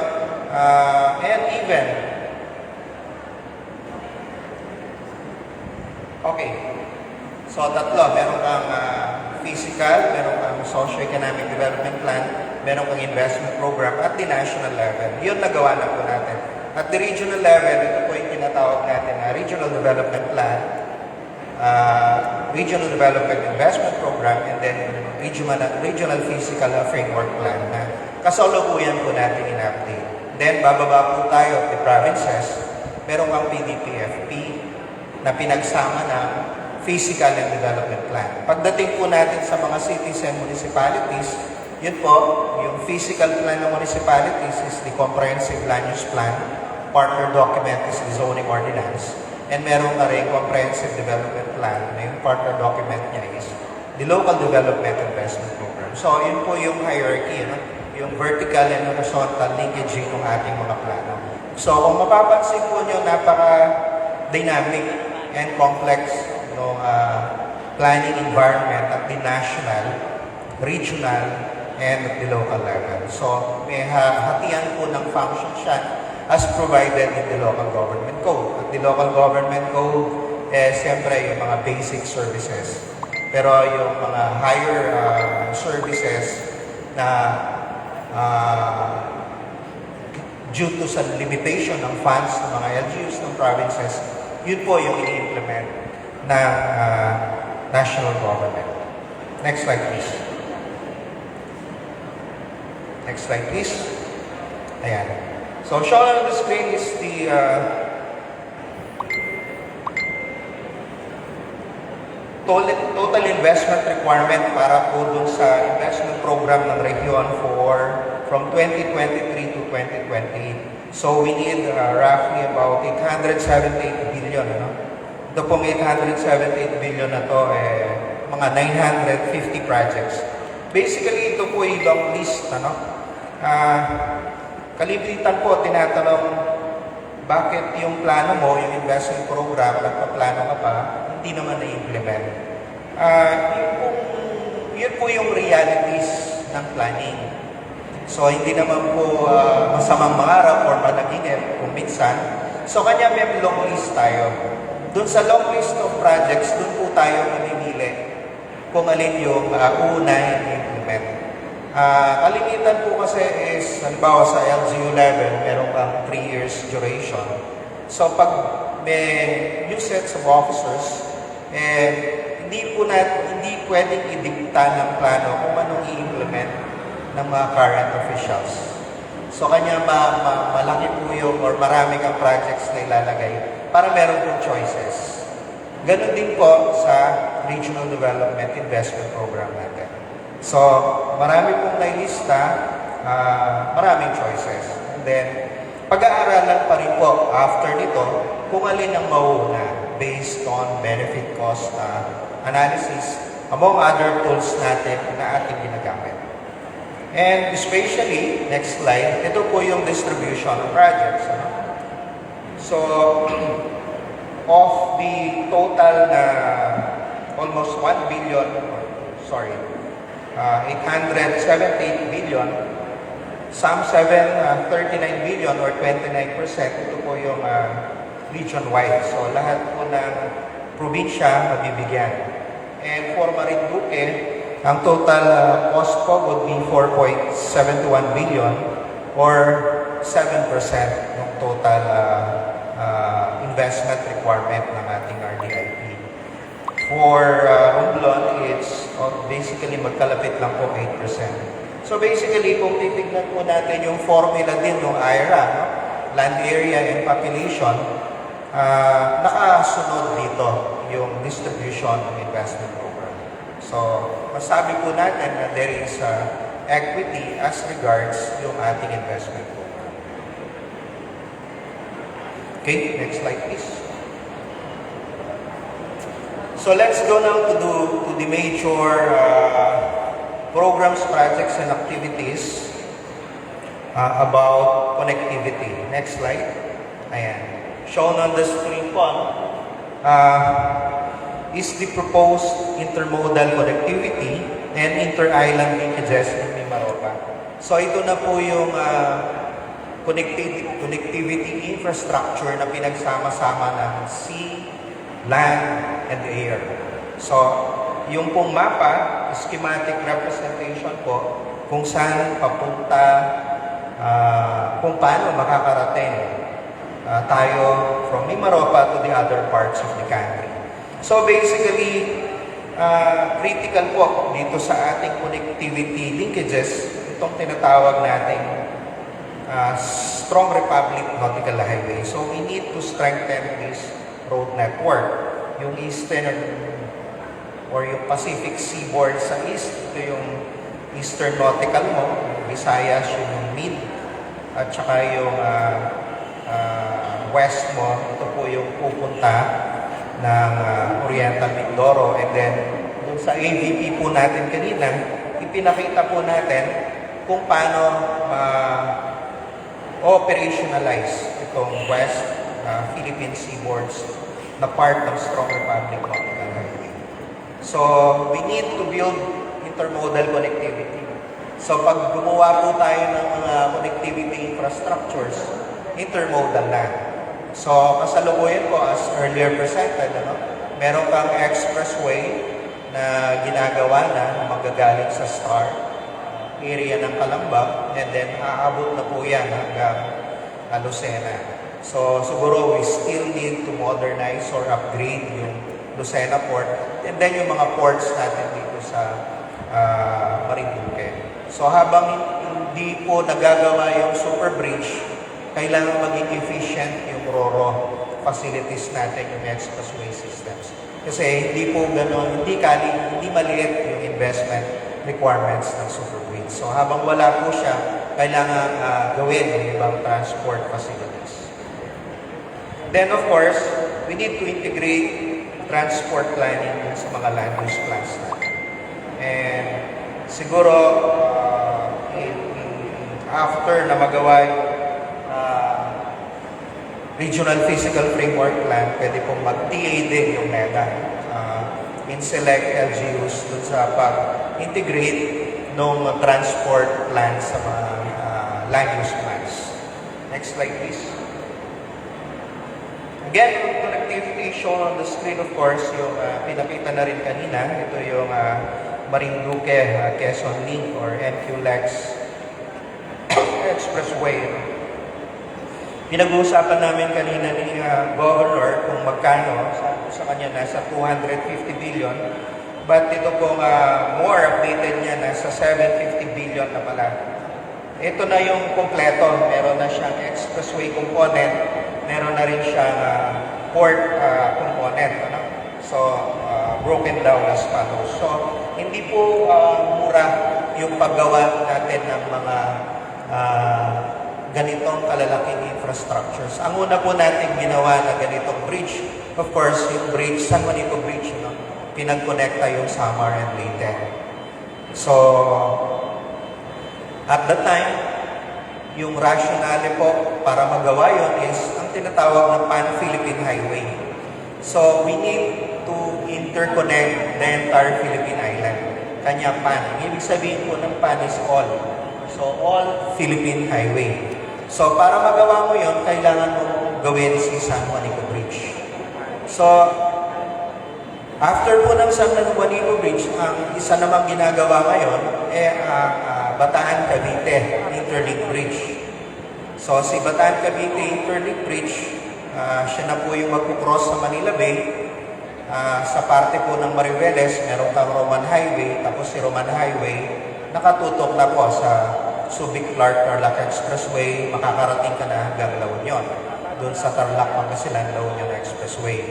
and even, okay, so tatlo, meron kang physical, meron kang socio-economic development plan, meron kang investment program at the national level. Yun nagawa na po natin. At the regional level, ito po yung tinatawag natin na Regional Development Plan, Regional Development Investment Program, and then Regional Physical Framework Plan na kasalukuyan po natin in-update. Then, bababa po tayo at the provinces, meron kang PDPFP na pinagsama ng Physical and Development Plan. Pagdating po natin sa mga cities and municipalities, yun po, yung physical plan ng municipalities is the Comprehensive Land Use Plan, partner document is the Zoning Ordinance, and meron na rin Comprehensive Development Plan na yung partner document niya is the Local Development Investment Program. So, yun po yung hierarchy, yung vertical and horizontal linkaging ng ating mga plano. So, kung mapapansin po nyo, napaka-dynamic and complex ng planning environment at the national, regional, and at the local level. So, may hatian po ng function siya as provided in the Local Government Code. At the Local Government Code, siyempre yung mga basic services. Pero yung mga higher services na due to sa limitation ng funds ng mga LGUs ng provinces, yun po yung i-implement ng national government. Next slide, please. Next slide, please. Ayan. So, shown on the screen is the total investment requirement para po dun sa investment program ng region from 2023 to 2028. So, we need roughly about 878 billion. Ito pong 878 billion na to, mga 950 projects. Basically, ito po yung long list Kalibritan po, tinatanong, bakit yung plano mo, yung investment program, nagpaplano ka pa, hindi naman na-implement. Yun po yung realities ng planning. So, hindi naman po masamang mangarap or managinip kung minsan. So, kanya may long list tayo. Doon sa long list of projects, doon po tayo mamimili kung alin yung una i-implement. Kalimitan po kasi is, halimbawa sa LGU level, meron kang 3 years duration. So, pag may new sets of officers, hindi pwedeng idikta ng plano kung anong i-implement ng mga current officials. So, kanya malaki po yung or marami kang projects na ilalagay para meron pong choices. Ganon din po sa Regional Development Investment Program natin. So, marami pong nailista, maraming choices. And then, pag-aaralan pa rin po after nito kung alin ang mauuna based on benefit cost analysis among other tools natin na ating ginagamit. And especially, next slide, ito po yung distribution of projects. So, of the total na almost 1 billion, 878 billion, some 739 billion or 29%, ito po yung region-wide. So, lahat po ng probinsya mabibigyan. And for Marinduque, ang total cost po would be 4.71 billion or 7% ng total investment requirement ng ating RDIP. For Romblon, it's basically magkalapit lang po 8%. So basically, kung titignan po natin yung formula din ng IRA, no? Land area and population, nakasunod dito yung distribution ng investment program. So, masabi po natin na there is equity as regards yung ating investment program. Okay, next slide please. So, let's go now to the major programs, projects, and activities about connectivity. Next slide. Ayan. Shown on the screen po, is the proposed intermodal connectivity and inter-island linkages in Mimaropa. So ito na po yung connectivity infrastructure na pinagsama-sama ng sea, land, and air. So yung pong mapa, schematic representation po kung saan papunta, kung paano makakarating tayo from Mimaropa to the other parts of the country. So basically, critical po dito sa ating connectivity linkages, itong tinatawag nating Strong Republic Nautical Highway. So we need to strengthen this road network. Yung Eastern or yung Pacific Seaboard sa East, ito yung Eastern Nautical mo, Visayas yung Mid, at saka yung West mo, ito po yung pupunta ng Oriental Mindoro. And then, dun sa AVP po natin kanina, ipinakita po natin kung paano operationalize itong West Philippine Seaboards na part ng Strong Republic Nautical Highway. So, we need to build intermodal connectivity. So, pag gumawa po tayo ng mga connectivity infrastructures, intermodal na. So, kasalukuyan po, as earlier presented, meron kang expressway na ginagawa na magagaling sa STAR, area ng Calamba, and then aabot na po yan hanggang Lucena. So, siguro we still need to modernize or upgrade yung Lucena Port, and then yung mga ports natin dito sa Marinduque. So, habang hindi po nagagawa yung super bridge, kailangan maging efficient yung RORO facilities natin, yung expressway systems. Kasi hindi po gano'n, hindi maliit yung investment requirements ng super bridge. So habang wala po siya, kailangan gawin yung ibang transport facilities. Then of course, we need to integrate transport planning sa mga land use plans natin. And siguro, after na magawa yung Regional Physical Framework Plan, pwede pong mag-TA din yung NEDA in select LGUs dun sa pag-integrate ng transport plan sa mga land use plans. Next slide, please. Again, connectivity shown on the screen, of course, yung pinakita na rin kanina. Ito yung Marinduque Quezon Link or MQLEX Expressway. Pinag-uusapan namin kanina ni Governor kung magkano. Sa kanya nasa 250 billion. But ito pong more updated niya, nasa 750 billion na pala. Ito na yung kompleto. Meron na siyang expressway component. Meron na rin siyang port component. Ano? So, broken down as follows. So, hindi po mura yung paggawa natin ng mga ganitong kalalaking infrastructures. Ang una po natin ginawa na ganitong bridge, of course, yung bridge, San Juanico Bridge, no? Pinag-connecta yung Samar and Leyte. So, at that time, yung rationale po para magawa yun is ang tinatawag na Pan-Philippine Highway. So, we need to interconnect the entire Philippine island. Kanya pan. Ibig sabihin po ng pan is all. So, all Philippine Highway. So, para magawa mo yun, kailangan mo gawin si San Juanico Bridge. So, after po ng San Juanico Bridge, ang isa namang ginagawa ngayon, Bataan Cavite Interlink Bridge. So, si Bataan Cavite Interlink Bridge, siya na po yung magkukross sa Manila Bay. Sa parte po ng Mariveles, meron kang Roman Highway, tapos si Roman Highway, nakatutok na po sa Subic-Clark-Tarlac Expressway, makakarating ka na hanggang La Union. Doon sa Tarlac, Pangasinan, La Union Expressway.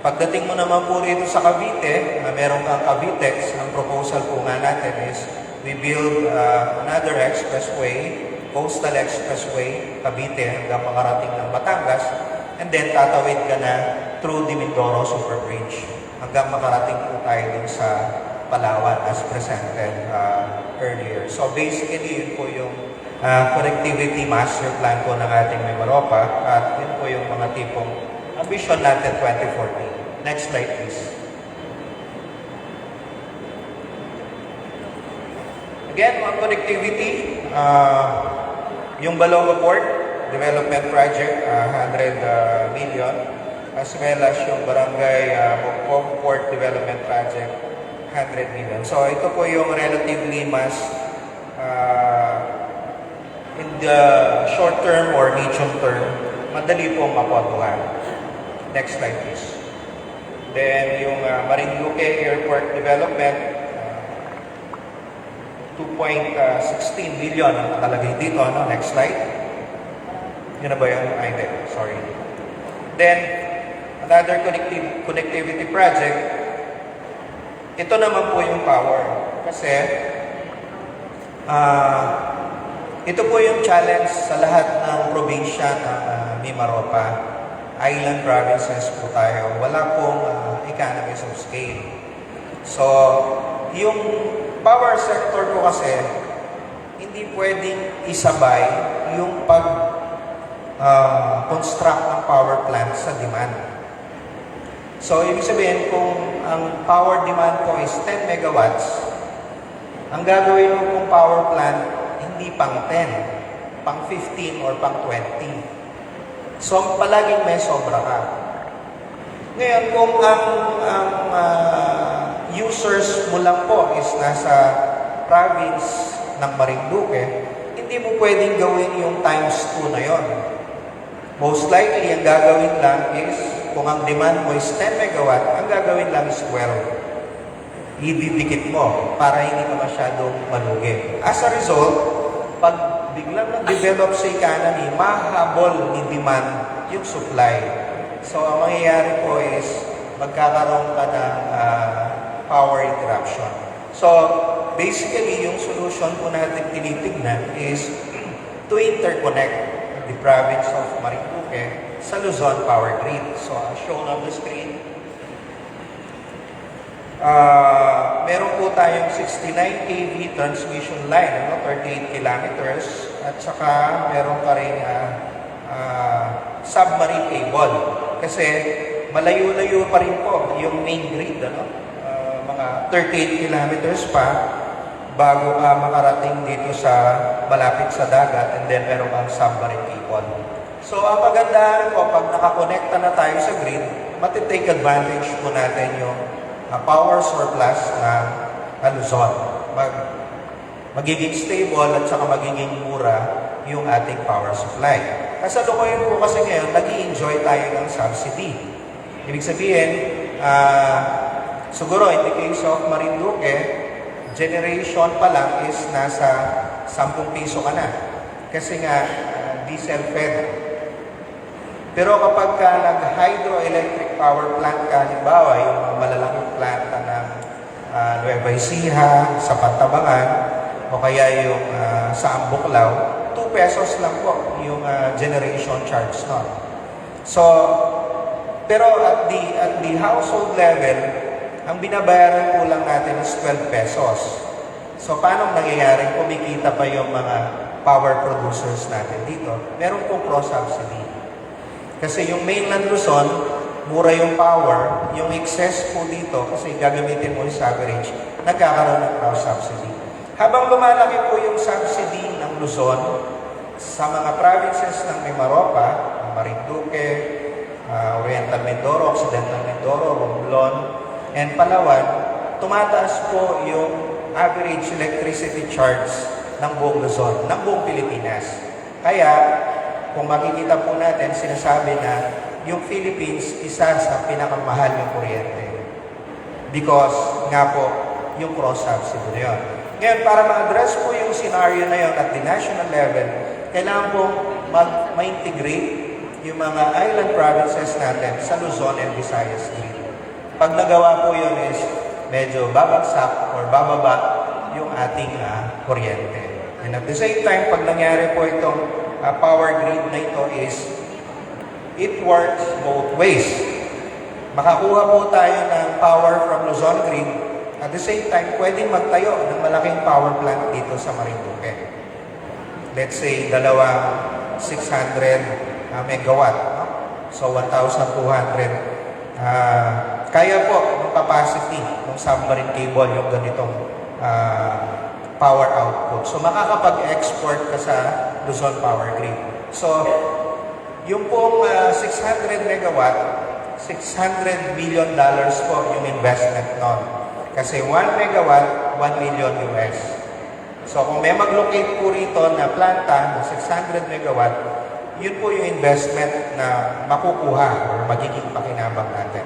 Pagdating mo naman po rito sa Cavite, na meron kang Cavitex, ang proposal po nga natin is we build another expressway, Coastal Expressway, Cavite, hanggang makarating ng Batangas, and then tatawid ka na through the Mindoro Super Bridge, hanggang makarating po tayo din sa Palawan as presented earlier. So basically, yun po yung connectivity master plan po ng ating Mimaropa at yun po yung mga tipong ambition natin 2014. Next slide, please. Again, on connectivity, yung Balongo Port Development Project, 100 million, as well as yung Barangay Bokpong Port Development Project, 100 million. So, ito po yung relatively mas in the short term or medium term, madali pong mapotuhan. Next slide, please. Then, yung Marinduque Airport Development, 2.16 billion ang nakalagay dito. No? Next slide. Yun na ba yung item? Sorry. Then, another connectivity project, ito naman po yung power. Kasi, ito po yung challenge sa lahat ng probinsya ng Mimaropa. Island provinces po tayo. Wala pong economies of scale. So, yung power sector po kasi, hindi pwedeng isabay yung pag-construct ng power plant sa demand. So, ibig sabihin, kung ang power demand po is 10 megawatts, ang gagawin mo pong power plant, hindi pang 10, pang 15 or pang 20. So, palaging may sobra ka. Ngayon, kung ang users mo lang po is nasa province ng Marinduque, hindi mo pwedeng gawin yung times 2 na yon. Most likely, ang gagawin lang is, kung ang demand mo is 10 megawatt, ang gagawin lang is 12. Ididikit mo para hindi ka masyadong malugi. As a result, pag biglang nag-develop sa economy, mahabol ni demand yung supply. So, ang mangyayari po is, magkakaroon ka ng power interruption. So, basically, yung solution po natin tinitignan is to interconnect the province of Marinduque sa Luzon power grid. So, as shown on the screen, meron po tayong 69 kV transmission line, 38 kilometers. at saka meron pa rin submarine cable. Kasi malayo-layo pa rin po yung main grid, ano? Mga 38 kilometers pa bago ka makarating dito sa malapit sa dagat, and then meron kang submarine cable. So ang kagandahan po, pag nakakonekta na tayo sa grid, matitake advantage po natin yung power surplus ng Luzon. Magiging stable at saka magiging mura yung ating power supply. Kasalukuyan po kasi ngayon, nag-i-enjoy tayo ng subsidy. Ibig sabihin, siguro in the case of Marinduque, generation pa lang is nasa 10 piso ka na. Kasi nga, diesel fed. Pero kapag ka nag-hydroelectric power plant ka, halimbawa, yung mga malalaking planta ng Nueva Ecija, sa Pantabangan, o kaya yung sa Ambuklao, 2 pesos lang po yung generation charge nun. So, pero at the household level, ang binabayaran po lang natin is 12 pesos. So, paano nangyayari? Kumikita pa yung mga power producers natin dito. Meron pong cross-subsidy. Kasi yung mainland Luzon, mura yung power, yung excess po dito, kasi gagamitin mo yung average, nagkakaroon ng cross-subsidy. Habang lumalaki po yung subsidy ng Luzon sa mga provinces ng Mimaropa, Marinduque, Oriental Mindoro, Occidental Mindoro, Romblon, and Palawan, tumataas po yung average electricity charge ng buong Luzon, ng buong Pilipinas. Kaya, kung makikita po natin, sinasabi na yung Philippines, isa sa pinakamahal ng kuryente. Because, nga po, yung cross-subsidy na yun. Ngayon, para ma-address po yung scenario na yun at the national level, kailangan po ma-integrate yung mga island provinces natin sa Luzon and Visayas grid. Pag nagawa po yun is medyo babagsak or bababa yung ating kuryente. And at the same time, pag nangyari po itong power grid na ito is it works both ways. Makakuha po tayo ng power from Luzon grid. At the same time, pwedeng magtayo ng malaking power plant dito sa Marinduque. Let's say, dalawang 600 megawatt. No? So, 1,200. Kaya po, ng capacity ng submarine cable, yung ganitong power output. So, makakapag-export ka sa Luzon Power Grid. So, yung pong 600 megawatt, $600 million po yung investment nun. Kasi 1 megawatt, 1 million US. So kung may mag-locate po rito na planta na 600 megawatt, yun po yung investment na makukuha or magiging pakinabang natin.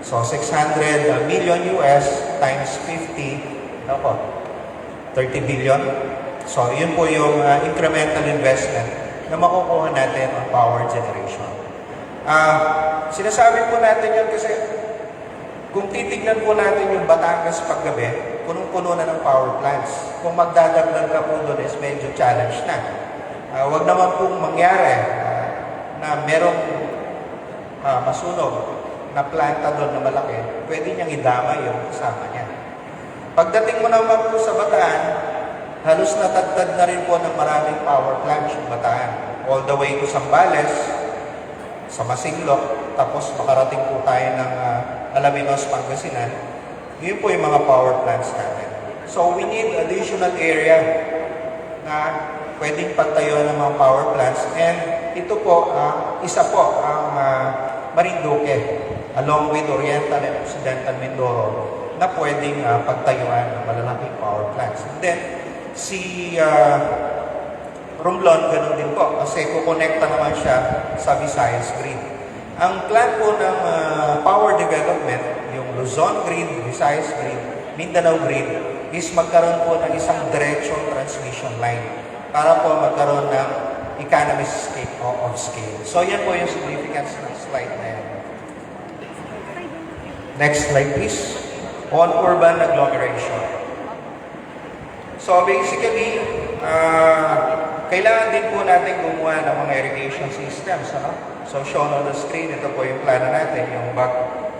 So 600 million US times 50, ano po? 30 billion. So yun po yung incremental investment na makukuha natin on power generation. Sinasabi po natin yun kasi kung titignan po natin yung Batangas paggabi, punong-puno na ng power plants. Kung magdadagdag ka po doon is medyo challenge na. Huwag naman pong mangyari na merong masunog na planta doon na malaki, pwede niyang idama yung kasama niya. Pagdating mo naman po sa Bataan, halos natagtad na rin po ng maraming power plants yung Bataan. All the way to Zambales, sa Masinloc, tapos makarating po tayo ng Alaminos, Pangasinan. Yun po yung mga power plants natin. So we need additional area na pwedeng pagtayo ng mga power plants, and ito po, isa po ang Marinduque along with Oriental and Occidental Mindoro na pwedeng pagtayuan ng malalaking power plants. And then, si Romblon, ganun din po, kasi kukonekta naman siya sa Visayas grid. Ang plan po ng power development, yung Luzon grid, Visayas grid, Mindanao grid, is magkaroon po ng isang diretsong transmission line para po magkaroon ng economies of scale. So yan po yung significance ng slide na yan. Next slide please. On urban agglomeration. So basically, kailangan din po natin gumawa ng mga irrigation systems. Ano? So shown on the screen, ito po yung plano natin, yung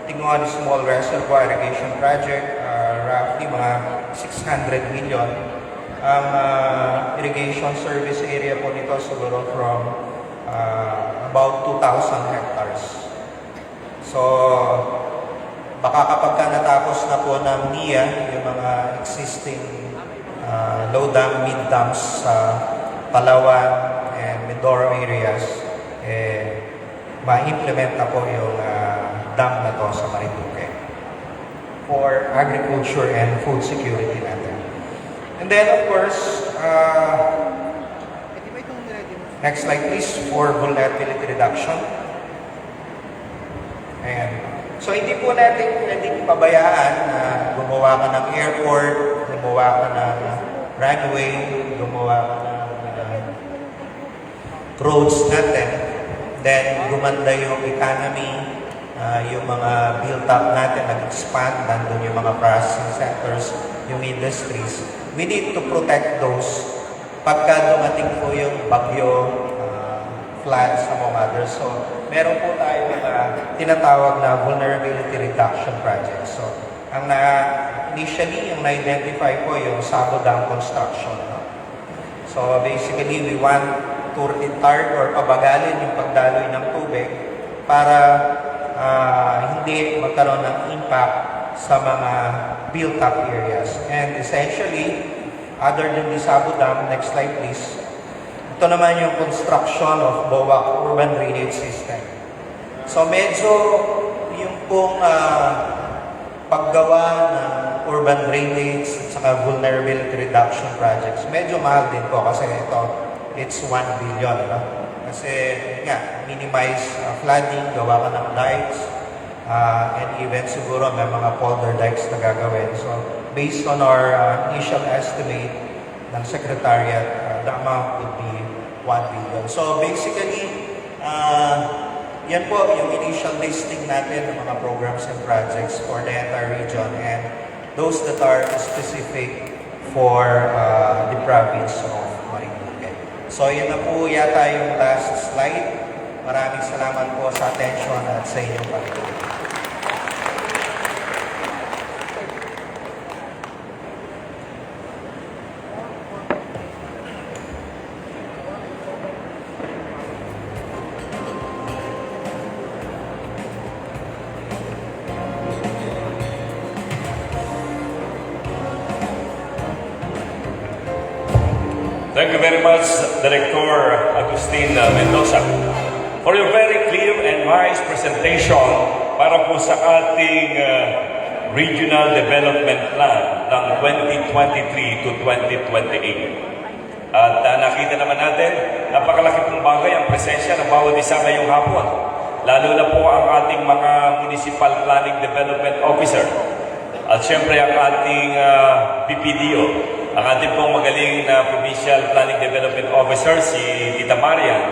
Tinguan Small Reservoir Irrigation Project, roughly mga 600 million Ang irrigation service area po nito siguro from about 2,000 hectares. So, baka kapag ka natapos na po ng NIA, yung mga existing low dam, mid dams sa Palawan and Mindoro areas, ma-implement na po yung dam na to sa Marinduque for agriculture and food security natin. And then, of course, next slide please, for vulnerability reduction. Ayan. So, hindi po natin pwedeng pabayaan na gumawa ka ng airport, gumawa ka ng runway, gumawa ka ng roads natin, then gumanda yung economy, yung mga built up natin, nag-expand, nandun yung mga processing centers, yung industries. We need to protect those pagka dumating po yung bagyo, floods, among others. So, meron po tayo mga tinatawag na vulnerability reduction projects. So, ang initially, yung na-identify po yung Sabo Dam construction. No? So, basically, we want to retard or pabagalin yung pagdaloy ng tubig para hindi magkaroon ng impact sa mga built-up areas. And essentially, other than the Sabo Dam, next slide please, ito naman yung construction of BOAC urban drainage system. So medyo yung pong paggawa ng urban drainage at saka vulnerability reduction projects, medyo mahal din po kasi it's 1 billion. No? Kasi minimize flooding, gawa ka ng dikes, and even siguro may mga polder dikes na gagawin. So based on our initial estimate ng Secretariat, the amount would be 1 billion. So basically, yan po yung initial listing natin ng mga programs and projects for the entire region and those that are specific for the province of Marinduque. So yun na po yata yung last slide. Maraming salamat po sa attention at sa inyong pakikinig. Thank you very much, Director Agustin Mendoza, for your very clear and wise presentation para po sa ating Regional Development Plan ng 2023 to 2028. At nakita naman natin, napakalaki pong bagay ang presensya ng bawat isa ngayong hapon. Lalo na po ang ating mga Municipal Planning Development Officer. At siyempre ang ating PPDO, ang ating pong magaling na Provincial Planning Development Officer, si Tita Marian,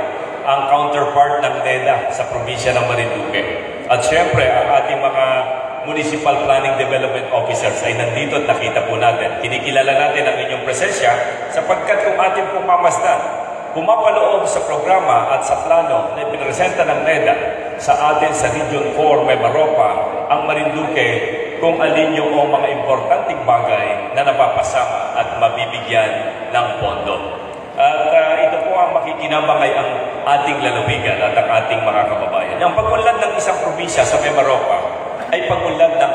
ang counterpart ng NEDA sa probinsya ng Marinduque. At siyempre, ang ating mga Municipal Planning Development Officers ay nandito at nakita po natin. Kinikilala natin ang inyong presensya sapagkat kung ating pong mamasdan, pumapaloob sa programa at sa plano na ipinresenta ng NEDA sa atin sa Region 4, Mimaropa, ang Marinduque, kung alin yung mga importanteng bagay na napapasama at mabibigyan ng pondo. At ito po ang makikinabang ay ang ating lalawigan at ang ating mga kababayan. Ang pag-unlad ng isang probinsya sa Mimaropa ay pag-unlad ng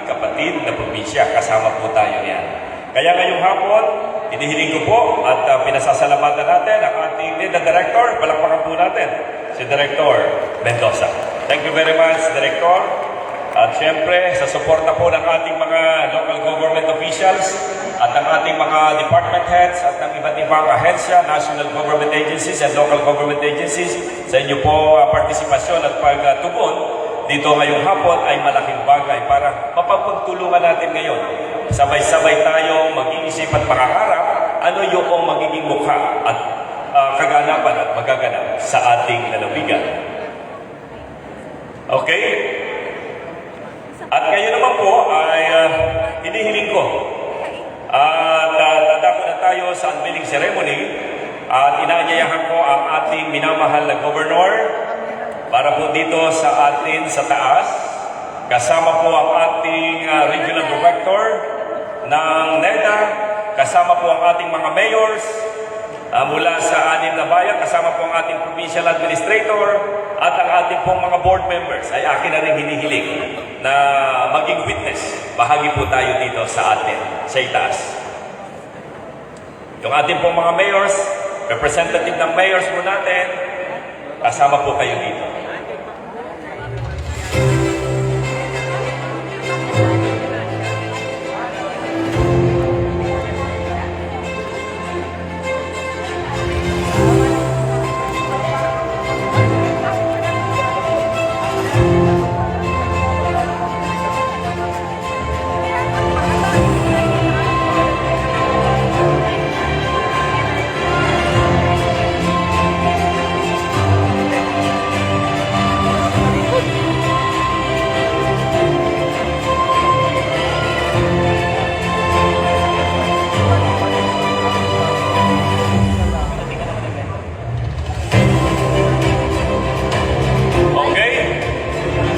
kapatid na probinsya. Kasama po tayo yan. Kaya ngayong hapon, inihiling ko po at pinasasalamatan natin ang ating NEDA Director. Palakpakan po natin si Director Mendoza. Thank you very much, Director. At siyempre, sa suporta po ng ating mga local government officials at ng ating mga department heads at ng iba't ibang ahensya, national government agencies and local government agencies, sa inyo po partisipasyon at pagtugon dito ngayong hapon ay malaking bagay para mapapagtulungan natin ngayon. Sabay-sabay tayong mag-iisip at makaharap ano yung magiging mukha at kaganapan at magaganap sa ating lalawigan. Okay? At ngayon naman po ay hinihiling ko at dadako na tayo sa unveiling ceremony at inaanyayahan ko ang ating minamahal na Governor para po dito sa atin sa taas. Kasama po ang ating Regional Director ng NEDA, kasama po ang ating mga mayors mula sa 6 na bayan, kasama po ang ating provincial administrator at ang ating pong mga board members ay akin na rin hinihiling na maging witness. Bahagi po tayo dito sa atin, sa itaas. Yung ating pong mga mayors, representative ng mayors po natin, kasama po kayo dito.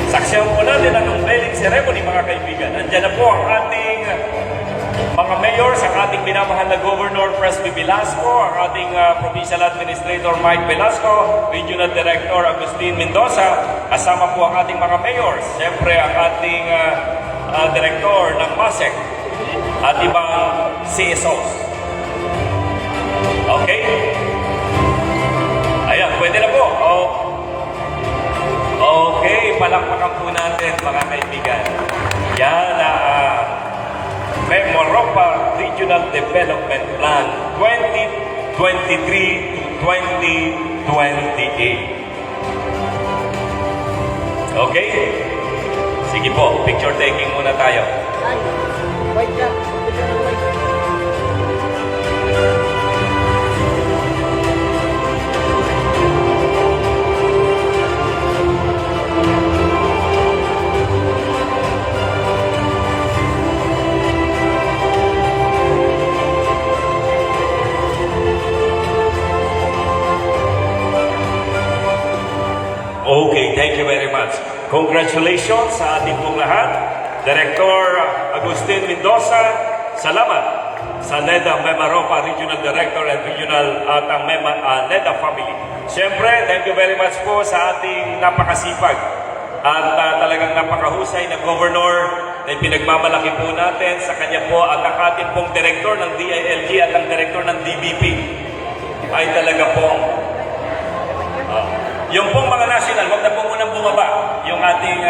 Saksiyan po natin ang unveiling ceremony, mga kaibigan. Andiyan na po ang ating mga mayors, ang ating minamahal na Governor Presby Velasco, ang ating Provincial Administrator Mike Velasco, Regional Director Agustin Mendoza, kasama po ang ating mga mayors. Siyempre ang ating Director ng MASEC at ibang CSOs. Okay? Ayan, pwede na po. Okay, palakpakan po natin, mga kaibigan. Yan ang Mimaropa Regional Development Plan 2023 to 2028. Okay? Sige po, picture taking muna tayo. Okay, thank you very much. Congratulations sa ating pong lahat. Director Agustin Mendoza, salamat sa NEDA Mimaropa Regional Director and Regional at ang NEDA family. Siyempre, thank you very much po sa ating napakasipag at talagang napakahusay na Governor na pinagmamalaki po natin sa kanya po at ang ating pong Director ng DILG at ang Director ng DBP ay talaga po yung pong mga national, wag na po munang bumaba. Yung ating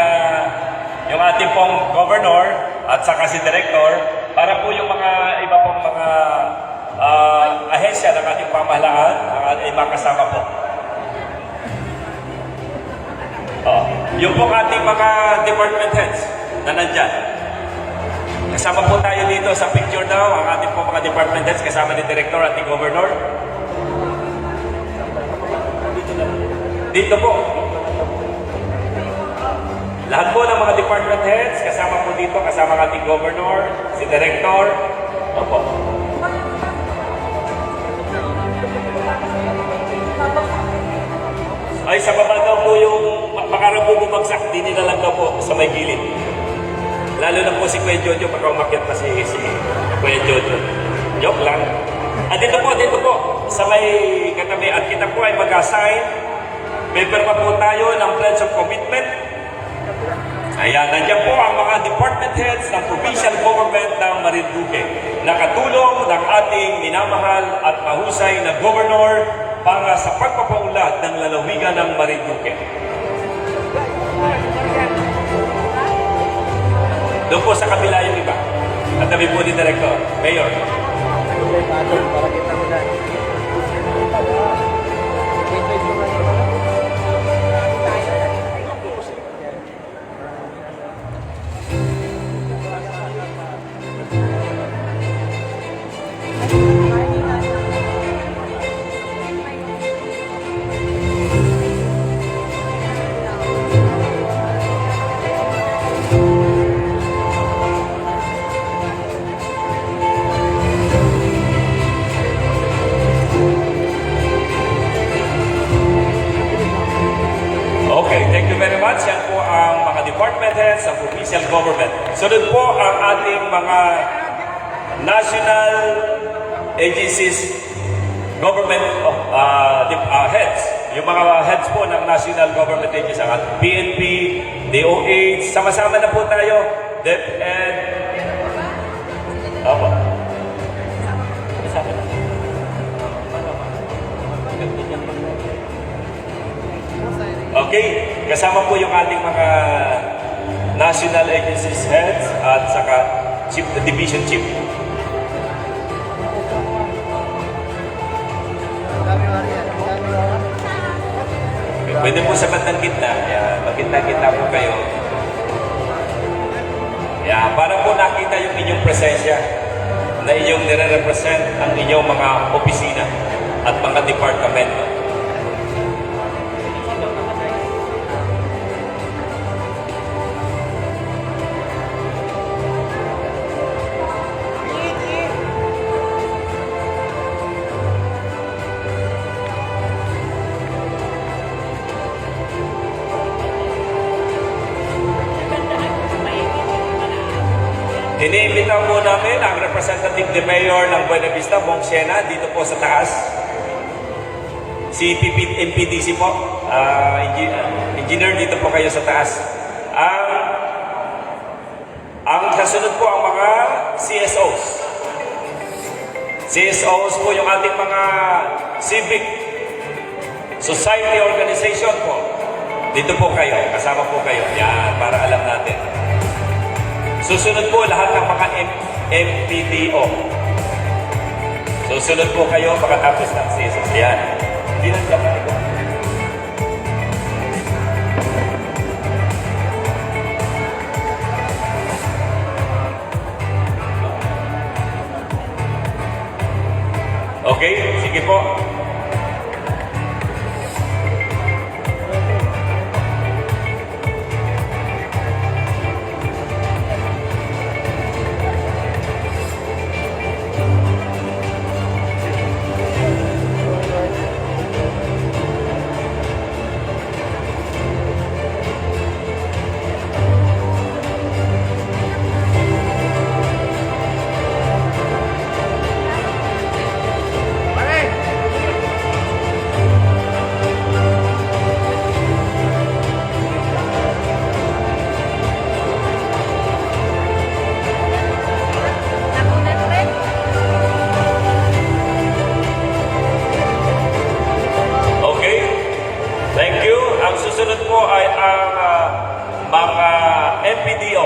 pong governor at saka si director, para po yung mga iba pong mga ahensya ng ating pamahalaan ay makasama po. Yung pong ating mga department heads na nandyan. Kasama po tayo dito sa picture daw, ang ating pong mga department heads kasama ni director at ni governor. Dito po. Lahat po ng mga department heads, kasama po dito, kasama ng ating governor, si director. Opo. Ay, sa baba daw po yung makarang po bumagsak, di nila lang daw po sa may gilid. Lalo na po si Kuya Jojo, pagka umakyat pa si Kuya Jojo. Joke lang. Dito po, sa may katabi. At kita po ay mag-assign. May perma po tayo ng Pledge of Commitment. Ayan, nandiyan po ang mga department heads ng provincial government ng Marinduque. Nakatulong ng ating minamahal at mahusay na governor para sa pagpapaunlad ng lalawigan ng Marinduque. Doon po sa kabila yung iba. At tabi po ni Director, Mayor. Yan po ang mga department heads sa provincial government. Sunod po ang ating mga national agencies, government heads, yung mga heads po ng national government agencies, ang PNP, DOH, sama-sama na po tayo, DepEd. Opo. Okay, kasama po yung ating mga national agencies heads at saka chief, division chief. Pwede po sa bandang gitna. Magkita-kita po kayo. Para po nakita yung inyong presensya na inyong nire-represent ang inyong mga opisina at mga departamento. Iniimbita po namin ang representative de Mayor ng Buena Vista, Bong Siena, dito po sa taas. Si MPDC po, engineer, dito po kayo sa taas. Ang kasunod po ang mga CSOs. CSOs po yung ating mga civic society organization po. Dito po kayo, kasama po kayo. Yan, para alam natin. Susunod po lahat ng mga MPDO. Susunod po kayo pagkatapos ng CSOs. Yan. Hindi lang dapat ito. Okay, sige po. MPDO,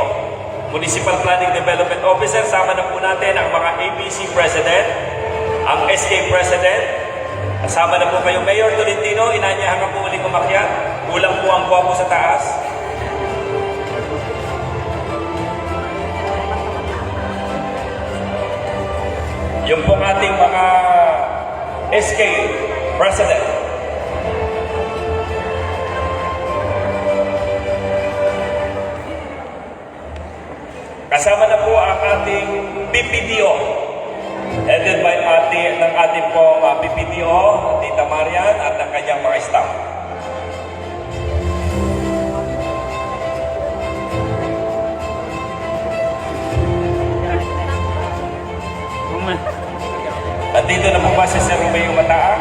Municipal Planning Development Officer, sama na po natin ang mga ABC President, ang SK President, kasama na po kayo, Mayor Tolentino, inanyahan ka po ulit umakyat, kulang po ang gwapo sa taas. Yung pong ating mga SK President. Kasama na po ang ating PPDO, headed by ng ating po PPDO, Tita Marian, at ang kanyang mga staff. At dito na po ba si Sir Romeo Mataa?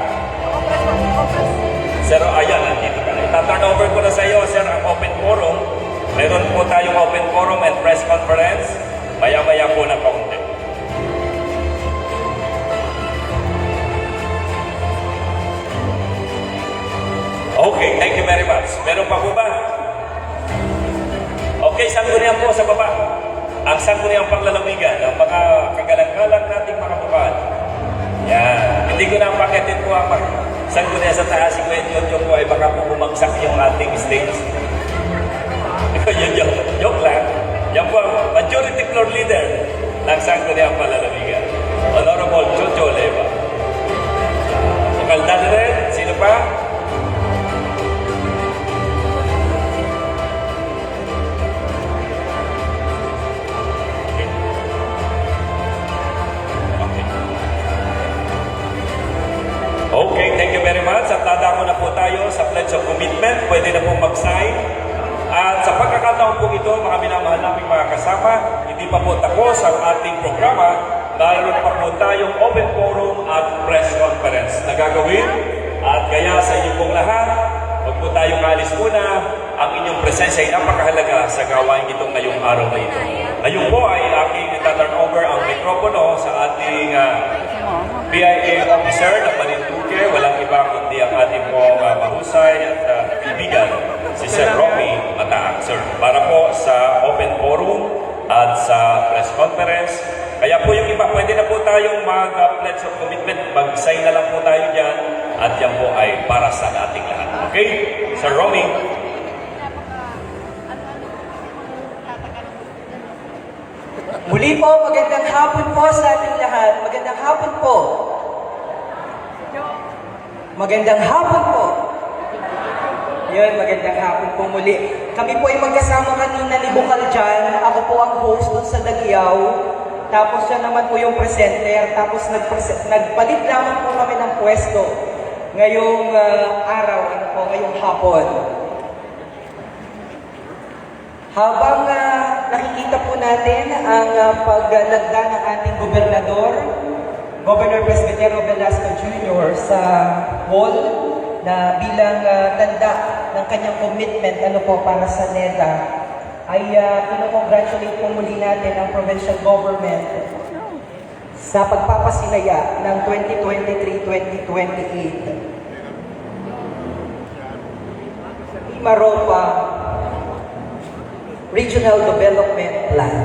Sir, ayan, nandito ka na. Ita-turn over ko na sa iyo, Sir, ang open forum. Meron po tayong open forum and press conference. Maya-maya po na kaunti. Okay, thank you very much. Meron pa po ba? Okay, sanggunian po sa baba. Ang sangguniang panglalamigan, ang mga kagalang-galang nating mga bukal. Yan. Hindi ko na pakitin po ang sanggunian sa taas. Si Kuya Jojo po ay baka po bumagsak yung ating stage. Joke lang. Yan po ang majority floor leader ng sangguniang panglalamigan. Honorable Jojo Leva. Bukal rin. Sino pa? Okay, thank you very much. At dadako na po tayo sa Pledge of Commitment. Pwede na po mag-sign. At sa pagkakataon po ito, mga minamahal naming mga kasama, hindi pa po tapos ang ating programa. mayroon pa po tayong open forum at press conference na gagawin. At kaya sa inyo pong lahat, huwag po tayong alis muna. Ang inyong presensya ay napakahalaga sa gawain itong ngayong araw na ito. Ngayon po ay aking itaturn over ang mikropono sa ating BIA officer na Marinduque. Walang iba kundi ang ating pong mahusay at kaibigan, si Sir Romy Mataang, sir. Para po sa open forum at sa press conference. Kaya po yung iba, pwede na po tayong mag-pledge of commitment. Mag-sign na lang po tayo dyan. At yan po ay para sa ating lahat. Okay? Sir Romy. Muli po, magandang hapon po sa ating lahat. Magandang hapon po. Magandang hapon po. Yun, magandang hapon po muli. Kami po ay magkasama kanina ni Bukal dyan. Ako po ang host dun sa Dagiao. Tapos siya naman po yung presenter. Tapos nagpalit lamang po kami ng pwesto. Ngayong araw, ngayong hapon. Habang nakikita po natin ang paglagda ng ating gobernador, Governor Presbyterio Velasco Jr. sa hall na bilang tanda ng kanyang commitment para sa NEDA, ay pinocongratulate po muli natin ang provincial government sa pagpapasilaya ng 2023-2028 Mimaropa Regional Development Plan.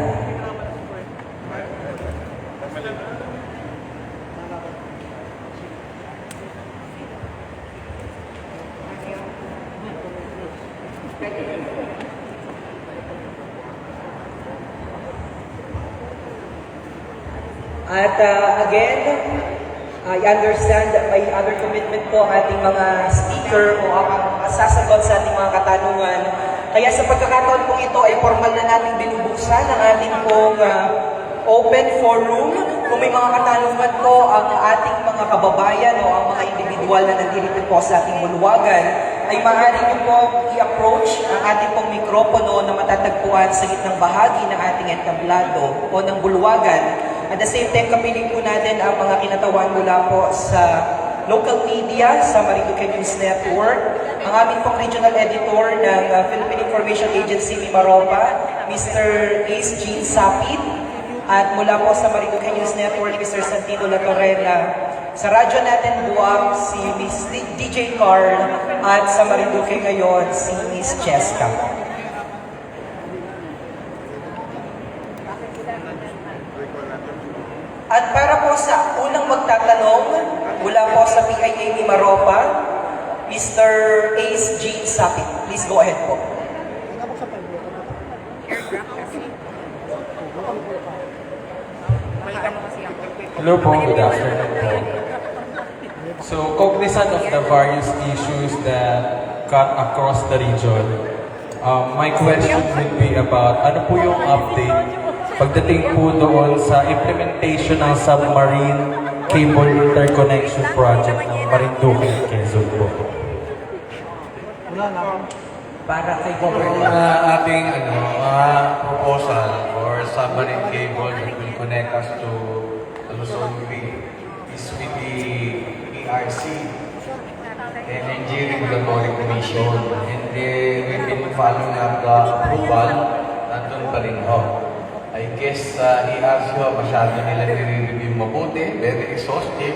At again, I understand that may other commitment po ang ating mga speaker o ang sasagot sa ating mga katanungan. Kaya sa pagkakataon pong ito ay formal na natin binubuksan ang ating pong open forum. Kung may mga katanungan po ang ating mga kababayan o ang mga individual na nandito po sa ating bulwagan, ay maaari niyo po i-approach ang ating pong mikropono na matatagpuan sa gitnang bahagi ng ating entablado o ng bulwagan. At the same time, kapiling po natin ang mga kinatawan mula po sa local media, sa Marinduque News Network, ang aming pong regional editor ng Philippine Information Agency Mimaropa, Mr. Ace Jean Sapit, at mula po sa Marinduque News Network, Mr. Santino Latorrena. Sa radyo natin buwag si Miss DJ Carl, at sa Marinduque ngayon si Miss Cheska. At para po sa unang magtatanong, mula po sa PIA Mimaropa, Mr. Ace Jean Sapit. Please go ahead po. Hello po, good afternoon po. So, cognizant of the various issues that cut across the region, my question would be about ano po yung update pagdating po doon sa implementation ng submarine cable interconnection project ng Marinduque, Quezon po. Para kay Governor. Ating proposal for submarine cable that will connect us to Luzon is with the ERC, Energy Regulatory Commission, and we've been following up the approval. Nandun pa rin ho. I guess ERC masyado nila nire-review mabuti, very exhaustive.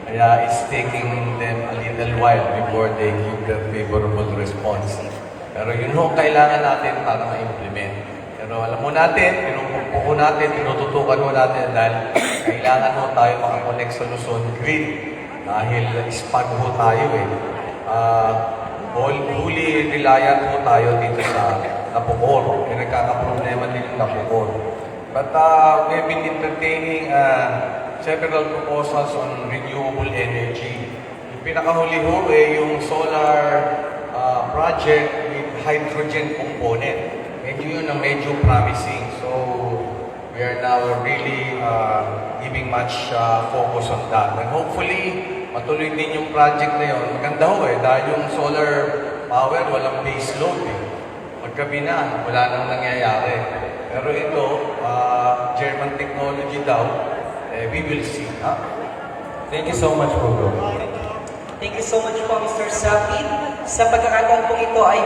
Kaya it's taking them a little while before they give the favorable response. Pero yun ho, kailangan natin para ma-implement. Pero alam mo natin, pinupupo natin, tinututukan mo natin dahil kailangan ho tayo makakonect sa Luzon grid. Dahil spag ho tayo fully reliant ho tayo dito sa Napocor. Kaya nagkakaproblema din yung Napocor. But we've been entertaining several proposals on renewable energy. Yung pinakahuli ho yung solar project with hydrogen component. Medyo yun ang medyo promising. So we are now really giving much focus on that. And hopefully, matuloy din yung project na yun. Maganda ho dahil yung solar power, walang base load Maggabi na, wala nang nangyayari. Pero ito, German technology daw, we will see. Thank you so much po, bro. Thank you so much po, Mr. Sapid. Sa pagkakataon po ito ay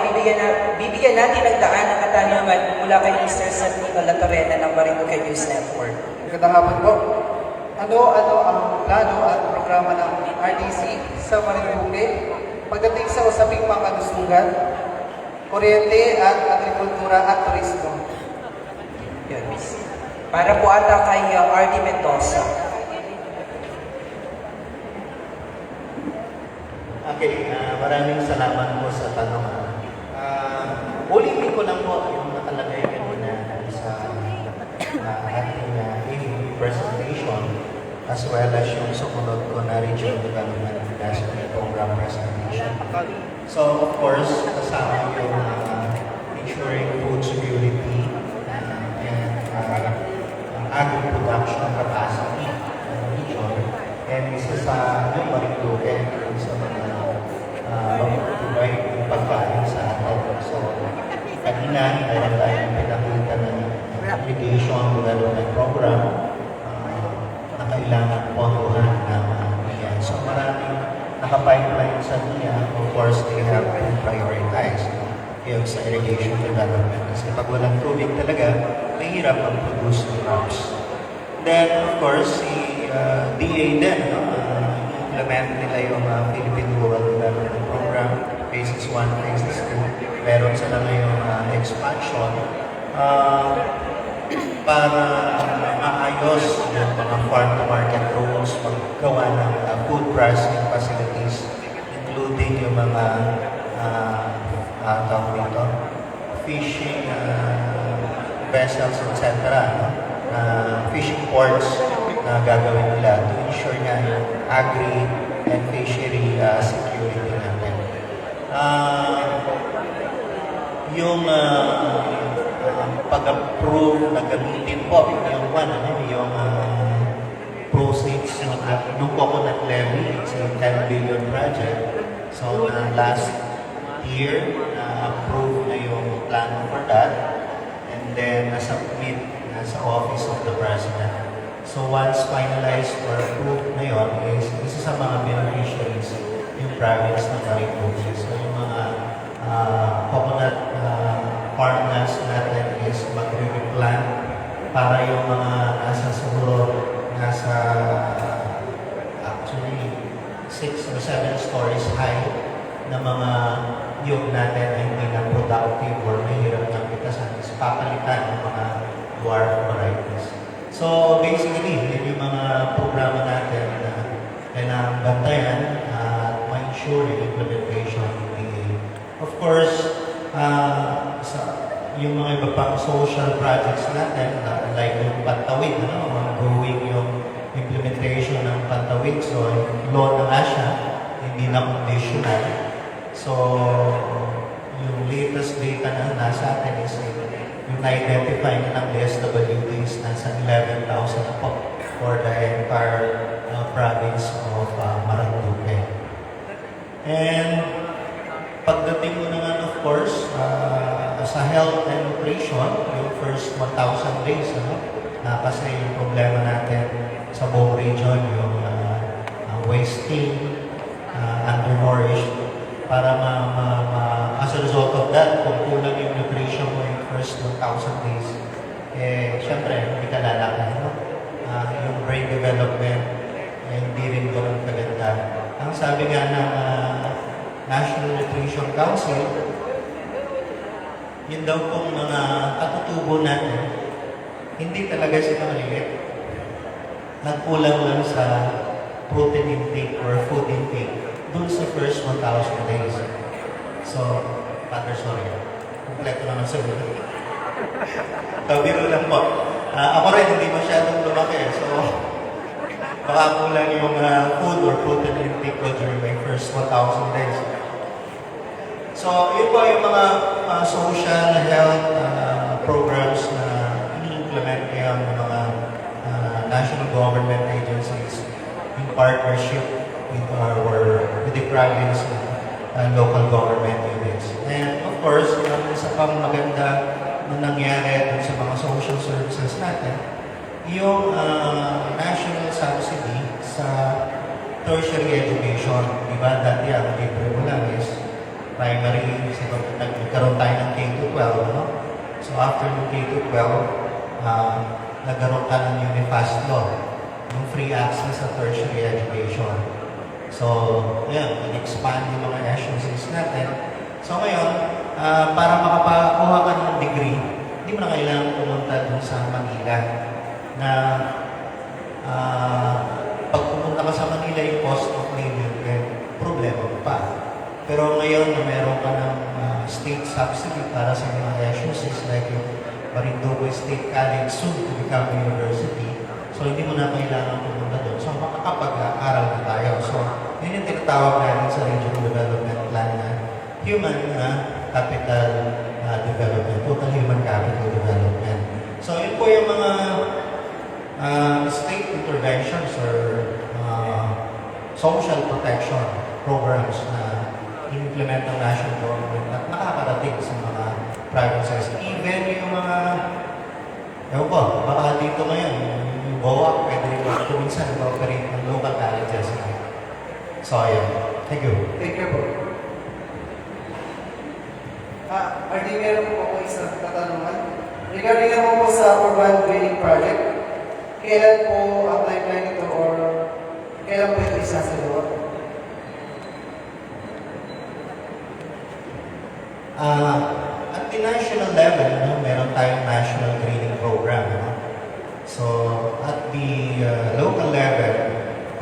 bibigyan natin ng daan ng katanungan mula kay Mr. Santino Latorena ng Marinduque News Network. Magandang hapon po. Ano ang plano at programa ng RDC sa Marinduque pagdating sa usaping pangkalusugan, kuryente at agrikultura at turismo? Yun, Miss. Para po ata kay RD Mendoza. Okay, maraming salamat po sa tanong. Ulitin ko lang po yung nakalagay kanina sa ating presentation as well as yung sumunod ko na Regional Development Investment Program presentation. So, of course, kasama yung ensuring food security and agri-production capacity ng region. And isa sa yung Marinduque, sa mga provide yung pagkain sa atin. So, kanina, meron tayong pinakita ng Irrigation Development Program na kailangan pondohan ng NIA. So, maraming nakapipeline sa NIA. Of course, they have to prioritize yung sa irrigation development. Kasi pag walang tubig talaga, mahirap mag-produce ng crops. Then, of course, si DA din, implement nila yung Philippine Rural Development Program, Phases 1, Phases 2. Meron sila ngayong expansion para maayos yung mga farm-to-market rules, maggawa ng food processing facilities, including yung mga fishing vessels, etc. Fishing ports na gagawin nila to ensure nga yung agri and fishery security natin. Yung pag-approve na gamitin po yung proceeds ng coconut levy, it's a 10 billion project. So last year, approve na yung plan for that, and then na-submit sa Office of the President. So once finalized or approved na yun, is isa sa mga beneficiaries yung province ng Marinduque. So yung mga coconut farmers natin is mag-replant para yung mga nasa actually 6 or 7 stories high na mga niyog natin ay hindi na productive or mahirap ng pitasan is papalitan ng mga dwarf varieties. So basically, yun yung mga programa natin na kailangan bantayan at ma-ensure yung implementation ng DA. Of course, yung mga iba pang social projects natin, like yung Pantawid, ongoing yung implementation ng Pantawid. So, law na nga siya, hindi na conditional. So, yung latest data na nasa atin is yung na-identify ng DSWD is nasa 11,000 po for the entire province of Marinduque. And pagdating mo naman, of course, sa health and nutrition, yung first 1,000 days, kasi yung problema natin sa buong region, yung wasting, undernourished, para as a result of that, kung kulang yung nutrition mo yung first 1,000 days, syempre, hindi ka lalaki, yung brain development, hindi rin ganun kaganda. Ang sabi nga ng National Nutrition Council, yun daw pong mga katutubo natin, hindi talaga sila maliit. Nagkulang lang sa protein intake or food intake dun sa first 1,000 days. So, Father, sorry. Kompleto naman sa ulo. Tawiro lang po. Ako rin, hindi masyadong lumaki. So, baka kulang yung food or protein intake ko during my first 1,000 days. So, yun po yung mga social health programs na ini-implement ngayon ng mga national government agencies in partnership with the province and local government units. And of course, yung isa pang maganda na nangyari dun sa mga social services natin yung national subsidy sa tertiary education. Diba? Dati ang libre mo lang is primary, nagkaroon tayo ng K-12, no? So after ng K-12, nagkaroon ka ng Unifast Law, yung free access sa tertiary education. So, yan, nag-expand yung mga SUCs natin. So ngayon, para makapakuha ka ng degree, hindi mo na kailangan pumunta dun sa Manila. Na pag pumunta ka sa Manila, yung cost of living, problema mo pa. Pero ngayon na meron ka ng state subsidy para sa mga SUCs like yung Marinduque State College, soon to become university. So hindi mo na kailangan pumunta doon. So makakapag-aaral na tayo. So yun yung tinatawag natin sa Regional Development Plan na Human Capital Development, Total Human Capital Development. So yun po yung mga state interventions or social protection programs na implement ng national government at nakakarating sa mga provinces. Even yung mga, ewan ko, baka dito ngayon, yung BOAC, pwede rin kuminsan mag-operate ng local colleges. So, ayan. Thank you. Thank you po. RD, meron po ako isang katanungan. Regarding naman po sa urban greening project, kailan po ang timeline ito or kailan po ito isasagawa? At the national level, meron tayong national greening program. So, at the local level,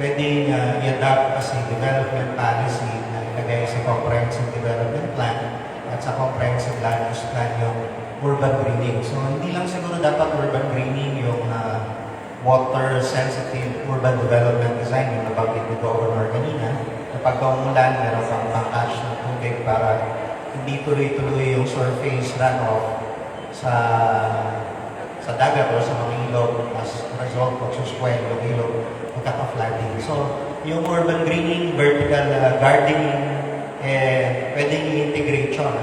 pwedeng i-adapt kasi development policy na ilagay sa comprehensive development plan at sa comprehensive land use plan yung urban greening. So, hindi lang siguro dapat urban greening yung water-sensitive urban development design yung nabanggit ni Governor kanina. Kapag umulan, meron kang pang-catch ng tubig para hindi tuloy-tuloy yung surface runoff sa dagat o sa mga ilog as result of suskwell yung ilog magkaka-flooding. So, yung urban greening, vertical gardening, pwedeng i-integrate siya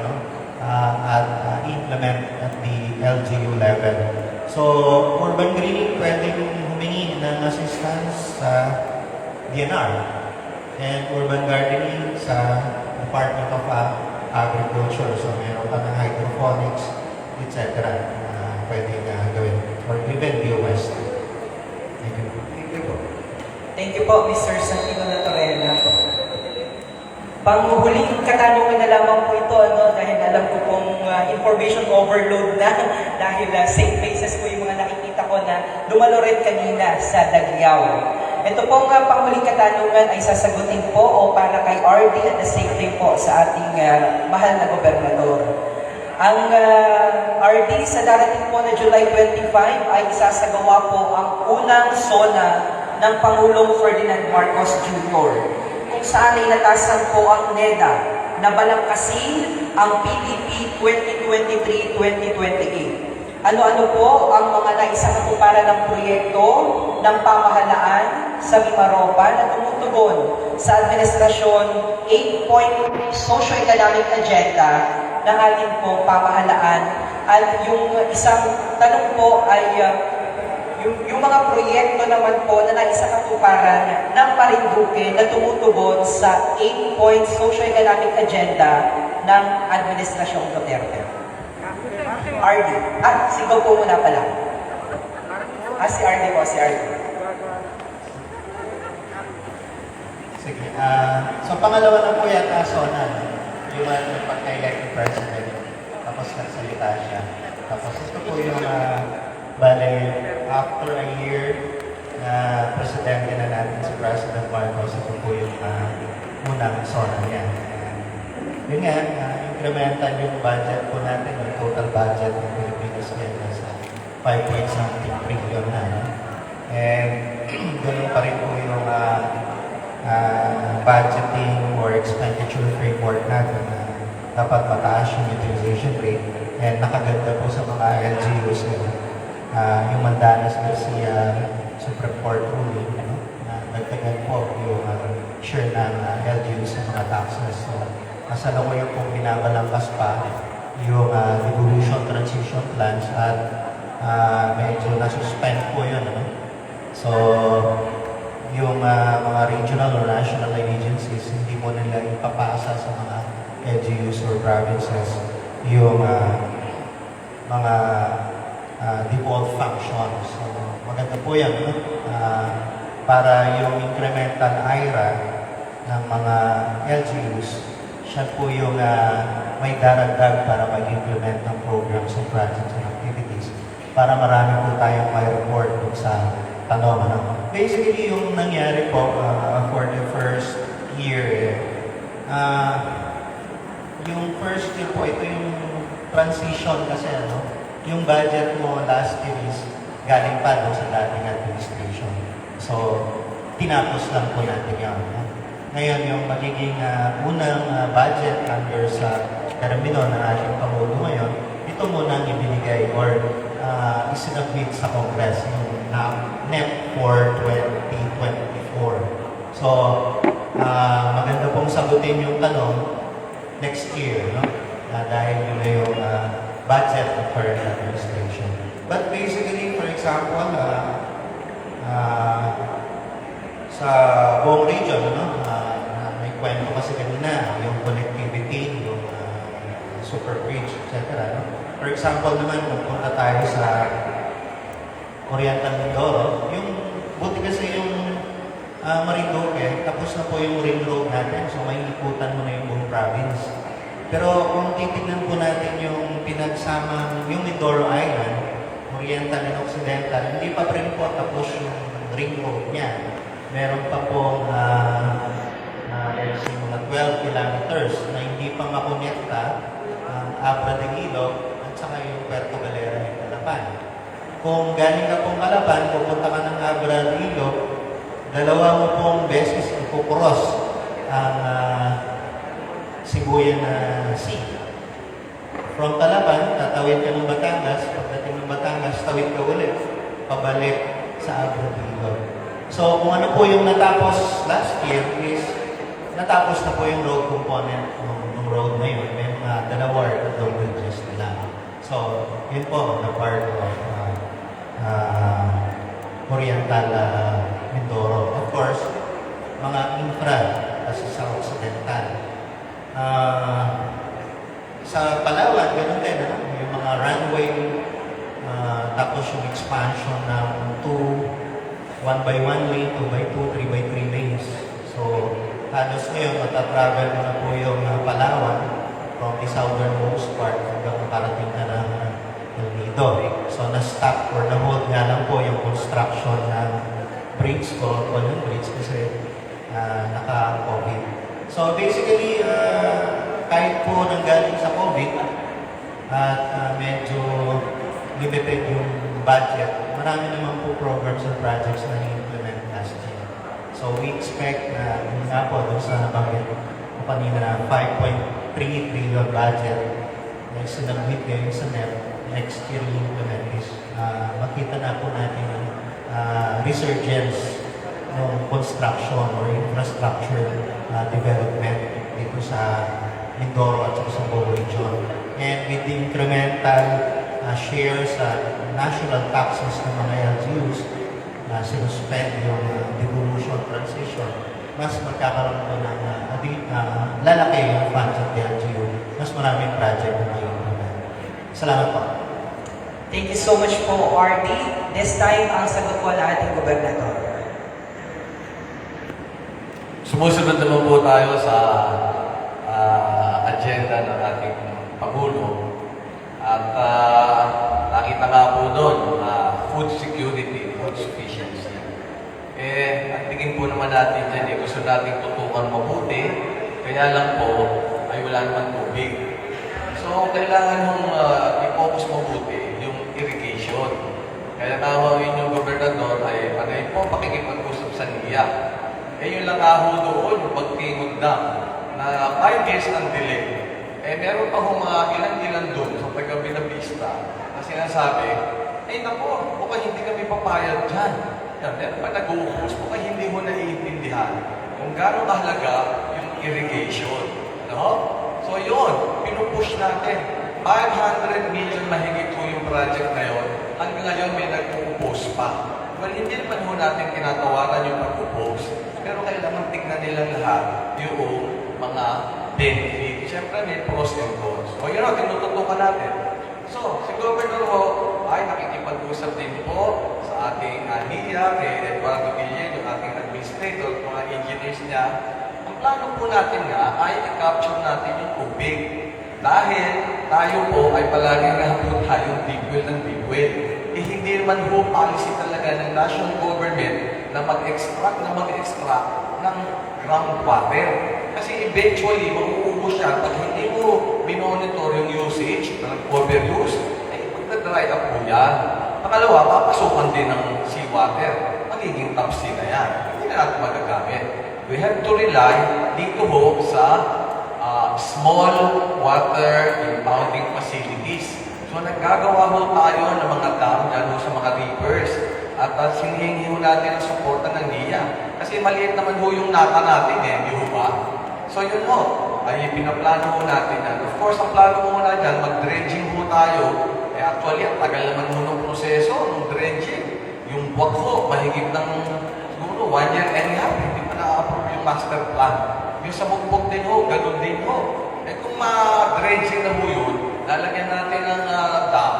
at implement at the LGU level. So, urban greening pwedeng humingi ng assistance sa DNR and urban gardening sa Department of Agriculture. So, meron ka ng hydroponics, etc. Pwede gawin. Or even BOS. Thank you. Thank you po. Thank you po, Mr. Santino Latorena. Panghuling katanungan na lamang po ito, dahil alam ko pong information overload na dahil safe faces po yung mga nakikita ko na dumalo rin kanina sa Dagliao. Ito pong panghuling katanungan ay sasagutin po o para kay RD at the same time po sa ating mahal na gobernador. Ang RD sa darating po na July 25 ay isasagawa po ang unang SONA ng Pangulong Ferdinand Marcos Jr. kung saan ay natasan po ang NEDA na balangkasin ang PDP 2023-2028. Ano-ano po ang mga naisakatuparan ng proyekto ng pamahalaan sa Mimaropa na tumutugon sa administrasyon 8-point socio-economic agenda ng ating pong pamahalaan. At yung isang tanong po ay yung mga proyekto naman po na naisakatuparan ng Marinduque na tumutugon sa 8-point socio-economic agenda ng administrasyong Duterte. RD. Sigaw po muna pala. Si RD po, si RD. Sige. So, pangalawa na po yata SONA. Yung pagka-elect ng president. Tapos nagsalita siya. Tapos ito po yung bale, after a year na presidente na natin si President Marcos, ito po yung unang SONA niya. Yun nga, incremental yung budget po natin, yung total budget ng Pilipinas ngayon nasa 5.something trillion na. And ganoon pa rin po yung budgeting or expenditure framework natin na dapat mataas yung utilization rate. And nakaganda po sa mga LGUs ngayon. Yung mandanas na si Supreme Court ruling, na nagtagal po yung share ng LGUs sa mga taxes. So, kasalukuyan pong binabalangkas pa yung devolution transition plans at medyo nasuspend po yun. Ano? So, yung mga regional or national agencies, hindi mo nila ipapasa sa mga LGUs or provinces yung mga default functions. So, maganda po yan, no? Para yung incremental IRA ng mga LGUs, siya po yung may daragdag para mag-implement ng programs and projects and activities para marami po tayong may report sa tanong. Ano? Basically, yung nangyari po for the first year, yung first year po, ito yung transition kasi, ano, yung budget mo last year is galing pa doon sa dating administration. So, tinapos lang po natin yan. No? Ngayon, yung magiging unang budget under sa termino ng ating Pangulo ngayon, ito muna ang ibinigay or isinabit sa Congress, yung NEP for 2024. So, maganda pong sagutin yung tanong next year, no? Dahil yun na yung budget of current administration. But basically, for example, sa buong region, no? May kwento kasi kanina, yung connectivity, yung super bridge, etc. No? For example naman, kung punta tayo sa Oriental Mindoro, yung buti kasi yung Marinduque, tapos na po yung ring road natin, so may ikutan mo na yung buong province. Pero kung titignan po natin yung pinagsama, yung Mindoro Island, Oriental and Occidental, hindi pa rin po tapos yung ring road niya. Meron pa pong mga 12 kilometers na hindi pa makonekta ang Abra de Guilo at saka yung Puerto Galera ng Calapan. Kung galing ka pong Calapan, pupunta ka ng Abra de Guilo, dalawa mo pong beses ipupros ang Sibuyan Sea. From Calapan, tatawid ka ng Batangas, pagdating ng Batangas, tawid ka ulit, pabalik sa Abra de Guilo. So, kung ano po yung natapos last year is, natapos na po yung road component ng road na yun. May mga dalawa or tatlong bridges nila. So, yun po na part of Oriental Mindoro. Of course, mga infra kasi sa Occidental. Sa Palawan, ganoon din. Yung mga runway, tapos yung expansion ng 1x1 lane, 2x2, 3x3 lanes. So, halos ngayon, matatravel mo na po yung Palawan from the southernmost part hanggang parating na ng El Nido. So, na-stop or na-hold nga lang po yung construction ng bridge ko, o yung bridge kasi naka-COVID. So, basically, kahit po nanggaling sa COVID at medyo limited yung budget, marami naman po programs and projects na i-implement last year. So we expect na nga po doon sa nabanggit ko kanina na 5.3 trillion budget na sinabit ngayon sa NEP, next year i-implement is makita na po natin resurgence ng construction or infrastructure development dito sa Mindoro at sa buong region. And with the incremental share sa national taxes ng mga LGUs na sinuspend yung devolution transition, mas magkakaroon po ng lalaki yung funds of the LGU, mas maraming project na i-implement. Salamat po. Thank you so much po, RD. This time, ang sagot po ng ating gobernador. Sumusunod naman po tayo sa agenda ng ating Pangulo. At nakita nga po doon, food security, food sufficiency. Ang tingin po naman natin dyan, gusto natin tutukan mabuti, kaya lang po ay wala naman tubig. So, kailangan nung i-focus mabuti yung irrigation. Kaya nawawin yung gobernador ay panay po pakikipag-usap sa NIA. Yun lang ako doon, yung pagtingod na 5 years ng delay. Meron pa ho mga ilan-ilan doon sa taga-Binavista na sinasabi, naku, mukhang hindi kami papayag dyan. Meron pa nag-uupos, mukhang hindi mo naiintindihan kung gano'ng kahalaga yung irrigation. No? So yun, pinupush natin. 500 million mahigit po yung project na yun. hanggang ngayon may nag-propose pa. Well, hindi naman ho natin tinatawaran yung pag-propose. Pero kailangan tignan nilang lahat yung mga benefit. Siyempre, may pros and cons. O yun o, tinututukan natin. So, si Governor ho ay nakikipag-usap din po sa ating NIA, kay Eduardo Guillen, yung ating administrator, mga engineers niya. Ang plano po natin nga ay i-capture natin yung tubig. Dahil tayo po ay palaging nga po tayong deep well ng deep well. Eh, hindi naman po policy talaga ng national government na mag-extract ng groundwater. Kasi eventually, mauubos siya pag hindi mo minonitor yung usage, ng overuse, ay magdadry up po yan. Pangalawa, papasukan din ng seawater. Magiging topsy na yan. Hindi na natin magagamit. We have to rely dito ho sa small water impounding facilities. So naggagawa ho tayo ng mga dam dyan sa mga rivers at sinihingi ho natin ang suporta ng NIA. Kasi maliit naman ho yung nata natin di ho ba? So yun ho, ay pinaplano ho natin yan. Of course, ang plano ho na dyan, mag-dredging ho tayo. Actually, ang tagal naman ho ng proseso, ng dredging. Yung buwag ho, mahigit ng siguro 1 year and a half, hindi pa na-approve yung master plan. Yung sa Bugbog din ho, ganun din ho. Eh kung ma-dredging na ho yun, lalagyan natin ng dam,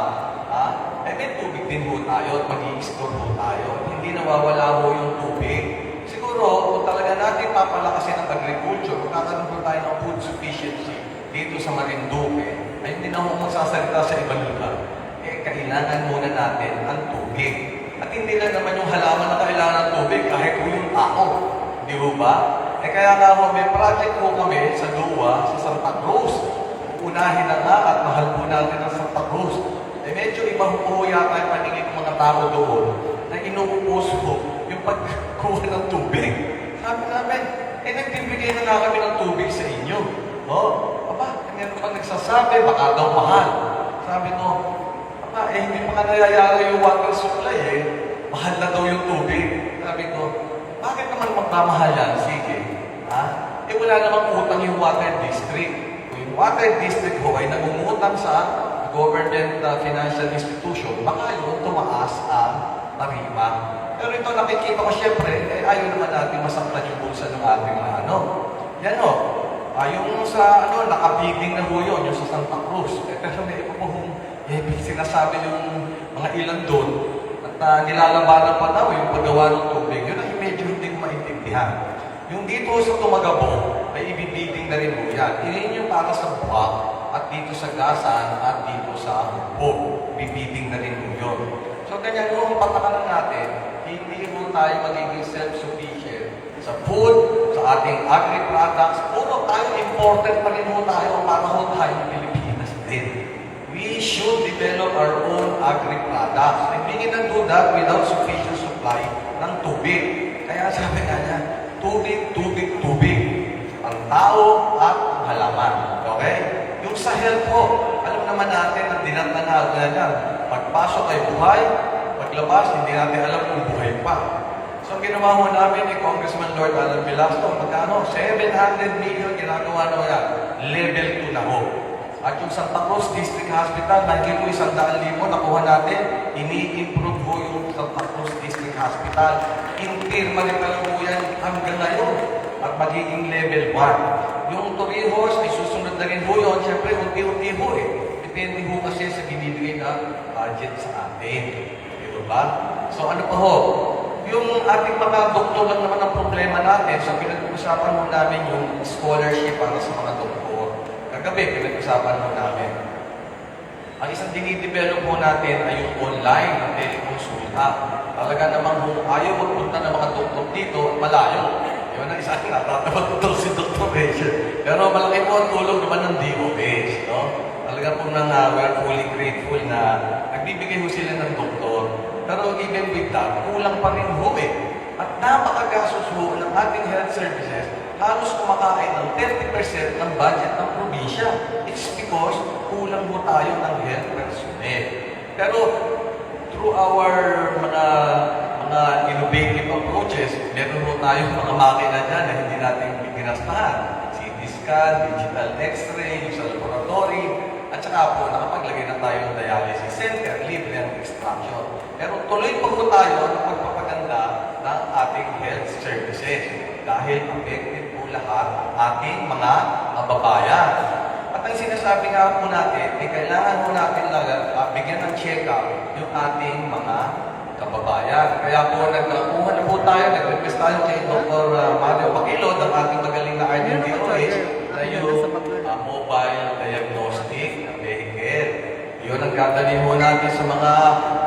may tubig din ho tayo at mag-i-store ho tayo. Hindi nawawala ho yung tubig. Siguro, kung talaga natin papalakasin ang agriculture, kung kakaroon po tayo ng food sufficiency dito sa Marinduque, ay hindi na ho magsasalita sa ibang lugar. Eh, kailangan muna natin ang tubig. At hindi lang naman yung halaman na kailangan ng tubig, kahit ho yung tao. Di ho ba? Eh kaya nga ho, may project ho kami sa Dua, sa Santa Cruz. Unahin na nga at mahal po natin ang Santa Cruz. Eh medyo iba ho yata yung paningin ng mga tao doon na inuupos ho yung pagkuha ng tubig. Sabi namin, nagbibigay na nga kami ng tubig sa inyo. Meron pa nagsasabi, baka daw mahal. Sabi ko, hindi pa nangyayari yung water supply mahal na daw yung tubig. Sabi ko, bakit naman magmamahal yan? Sige. Wala namang utang yung water district. Kung yung water district ho ay nangungutang sa government financial institution, baka yun tumaas ang tarifa. Pero ito nakikita ko siyempre, ayaw naman natin masaktan yung bulsa ng ating Yan o. Yung sa nakabiding na ho yun, yung sa Santa Cruz. Pero may iba po sinasabi yung mga ilan doon at nilalabanan pa daw yung paggawa ng tubig. Yun ay medyo hindi ko maintindihan. Yung dito sa Tumagabo, ay ibibiding na rin po yan. Yun yung para sa Buwak at dito sa Gasan at dito sa Bugbog. Bibiding na rin po yun. So ganyan yung patakalan natin, hindi po tayo magiging self-sufficient sa food, sa ating agri-products. Puro tayo imported pa rin po tayo para po tayo Pilipinas din. We should develop our own agri-products. And we can do that without sufficient supply ng tubig. Kaya sabi nga niya, tubig, tubig, tubig. Ang tao at ang halaman. Okay? Yung sa health po, alam naman natin na dinatanaw na yan. Pagpasok ay buhay, paglabas, hindi natin alam kung buhay pa. So, ang ginawa ho namin ni Congressman Lord Alan Velasco, magkano? 700 million ginagawa na yan. Level 2 na ho. At yung Santa Cruz District Hospital, mahigit po 100,000 nakuha natin, ini-improve ho yung Santa Cruz District Hospital. Impirma rin pala po yan hanggang ngayon at magiging level 1. Yung Torrijos ay susunod na rin ho yun. Siyempre, unti-unti ho Depende ho kasi sa binibigay na budget sa atin. Diba ba? So ano pa ho? Yung ating mga doktor lang naman ang problema natin. So pinag-usapan ho namin yung scholarship para sa mga doktor. Kagabi, pinag-usapan ho namin. Ang isang dinidevelop ho natin ay yung online na telekonsulta. Talaga namang ayaw magpunta ng mga doktor dito, malayo. Yun ang isa natatawa si Dr. Rachel. Pero malaki po ang tulong naman ng DOH. No? Talaga po we're fully grateful na nagbibigay ho sila ng doktor. Pero even with that, kulang pa rin ho At napakagastos ho ng ating health services, halos kumakain ng 30% ng budget ng probinsya. It's because kulang ho tayo ng health personnel. Pero through our mga innovative approaches, meron ho tayong mga makina dyan na hindi natin biginastahan. CT scan, digital x-ray, yung sa laboratory, at saka po nakapaglagay na tayo ng dialysis center, libre ang extra function. Pero tuloy pa po tayo ng pagpapaganda ng ating health services dahil affected po lahat ang ating mga kababayan. At ang sinasabi nga po natin, kailangan po natin bigyan ng check-up yung ating mga kababayan. Kaya po nagkuha na po tayo, nag-request tayo kay Dr. Mario Baquilod, ang ating magaling na RDPOH, na yung mobile diagnostic vehicle. Yun ang dadalhin mo natin sa mga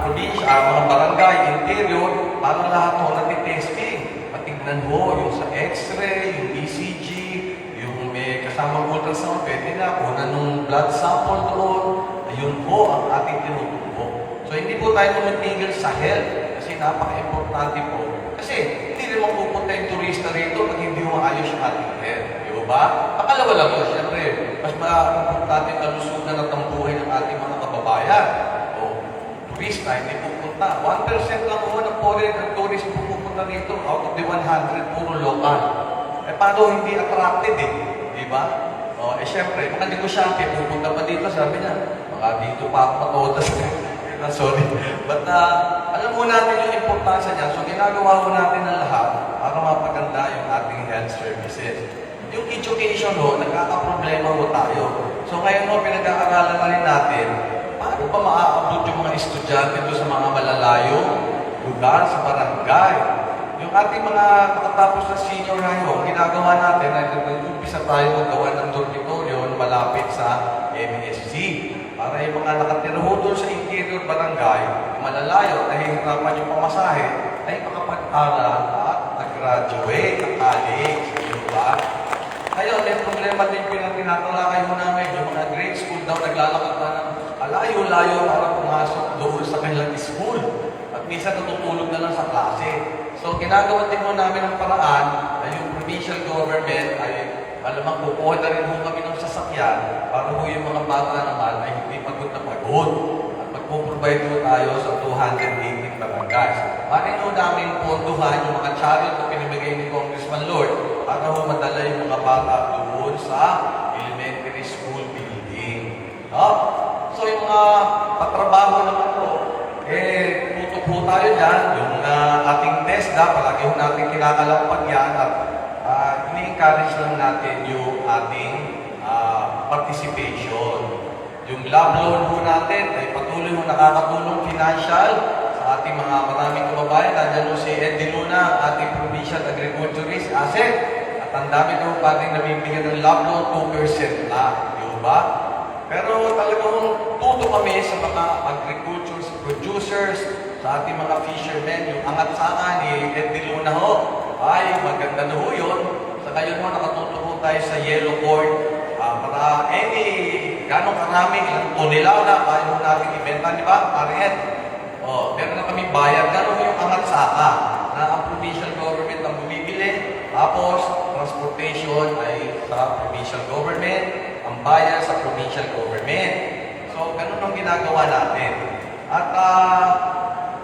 probinsya, mga barangay, interior, para lahat mo natitesting. Patignan mo yung sa x-ray, yung ECG, yung may kasamang ultrasound, pwede na, kunan nung blood sample doon. Ayun po ang ating tinutumbok. So hindi po tayo tumitigil sa health kasi napaka-importante po. Kasi hindi naman pupunta yung turista rito pag hindi maayos yung ating health. Di ba? Pakalawa lang yun, siyempre, mas importante ang kalusugan at ang buhay ng ating mga kababayan. O, turista, hindi pupunta. 1% lang po ng foreign and tourist pupunta rito. Out of the 100, puro local. Eh, paano hindi attracted eh? Di ba? O, siyempre, mga negosyante, pupunta pa dito, sabi niya, baka dito pa ako matodas. Sorry. But alam mo natin yung importansya niya. So ginagawa mo natin ang lahat para mapaganda yung ating health services. Yung education nagkakaproblema mo tayo. So ngayon pinag-aaralan na rin natin, paano ba maaabot yung mga estudyante doon sa mga malalayong lugar, sa barangay? Yung ating mga nakatapos na senior high, ginagawa natin, nag-umpisa tayo magawa ng dormitoryo malapit sa MSC. Para yung mga nakatira ho doon sa interior barangay, malalayo, nahihirapan yung pamasahe, ay makapag-aral at nag-graduate ng college. Diba? Ngayon, may problema din po yung tinatalakay mo namin, yung mga grade school daw naglalakad na ng alayo-layo para pumasok doon sa kanilang school. At minsan natutulog na lang sa klase. So, ginagawa din mo namin ang paraan na yung provincial government ay alamang kukuha na rin ho kami ng sasakyan para ho yung mga bata naman ay hindi pagod na pagod. At magpuprovide ho tayo sa 218 barangays. Maring ho namin ponduhan yung mga chariot na pinibigay ni Congressman Lord para ho madala yung mga bata doon sa elementary school building. No? So yung mga patrabaho naman po, tutok ho tayo dyan. Yung ating TESDA, palagi ho natin kinakalampag yan at ini-encourage lang natin yung ating participation. Yung lab loan ho natin ay patuloy ho nakakatulong financial sa ating mga maraming kababayan. Nandiyan ho si Ed De Luna, ating provincial agriculturist asset. At ang dami ho pating nabibigyan ng lab loan, 2% lang. Di ba? Pero talagang tuto kami sa mga agriculture producers, sa ating mga fishermen, yung angat-saka ni Ed De Luna ho, ay maganda na ho yun. Sa ngayon mo, nakatuto tayo sa yellow corn para ganong karami, ilang tonelada, kaya mo natin ibenta, di ba? Pariet. Meron na kami bayad. Gano'n yung angat-saka na ang provincial government ang bumibili. Tapos, transportation ay sa provincial government, ang bayad sa provincial government. So, ganun ang ginagawa natin. At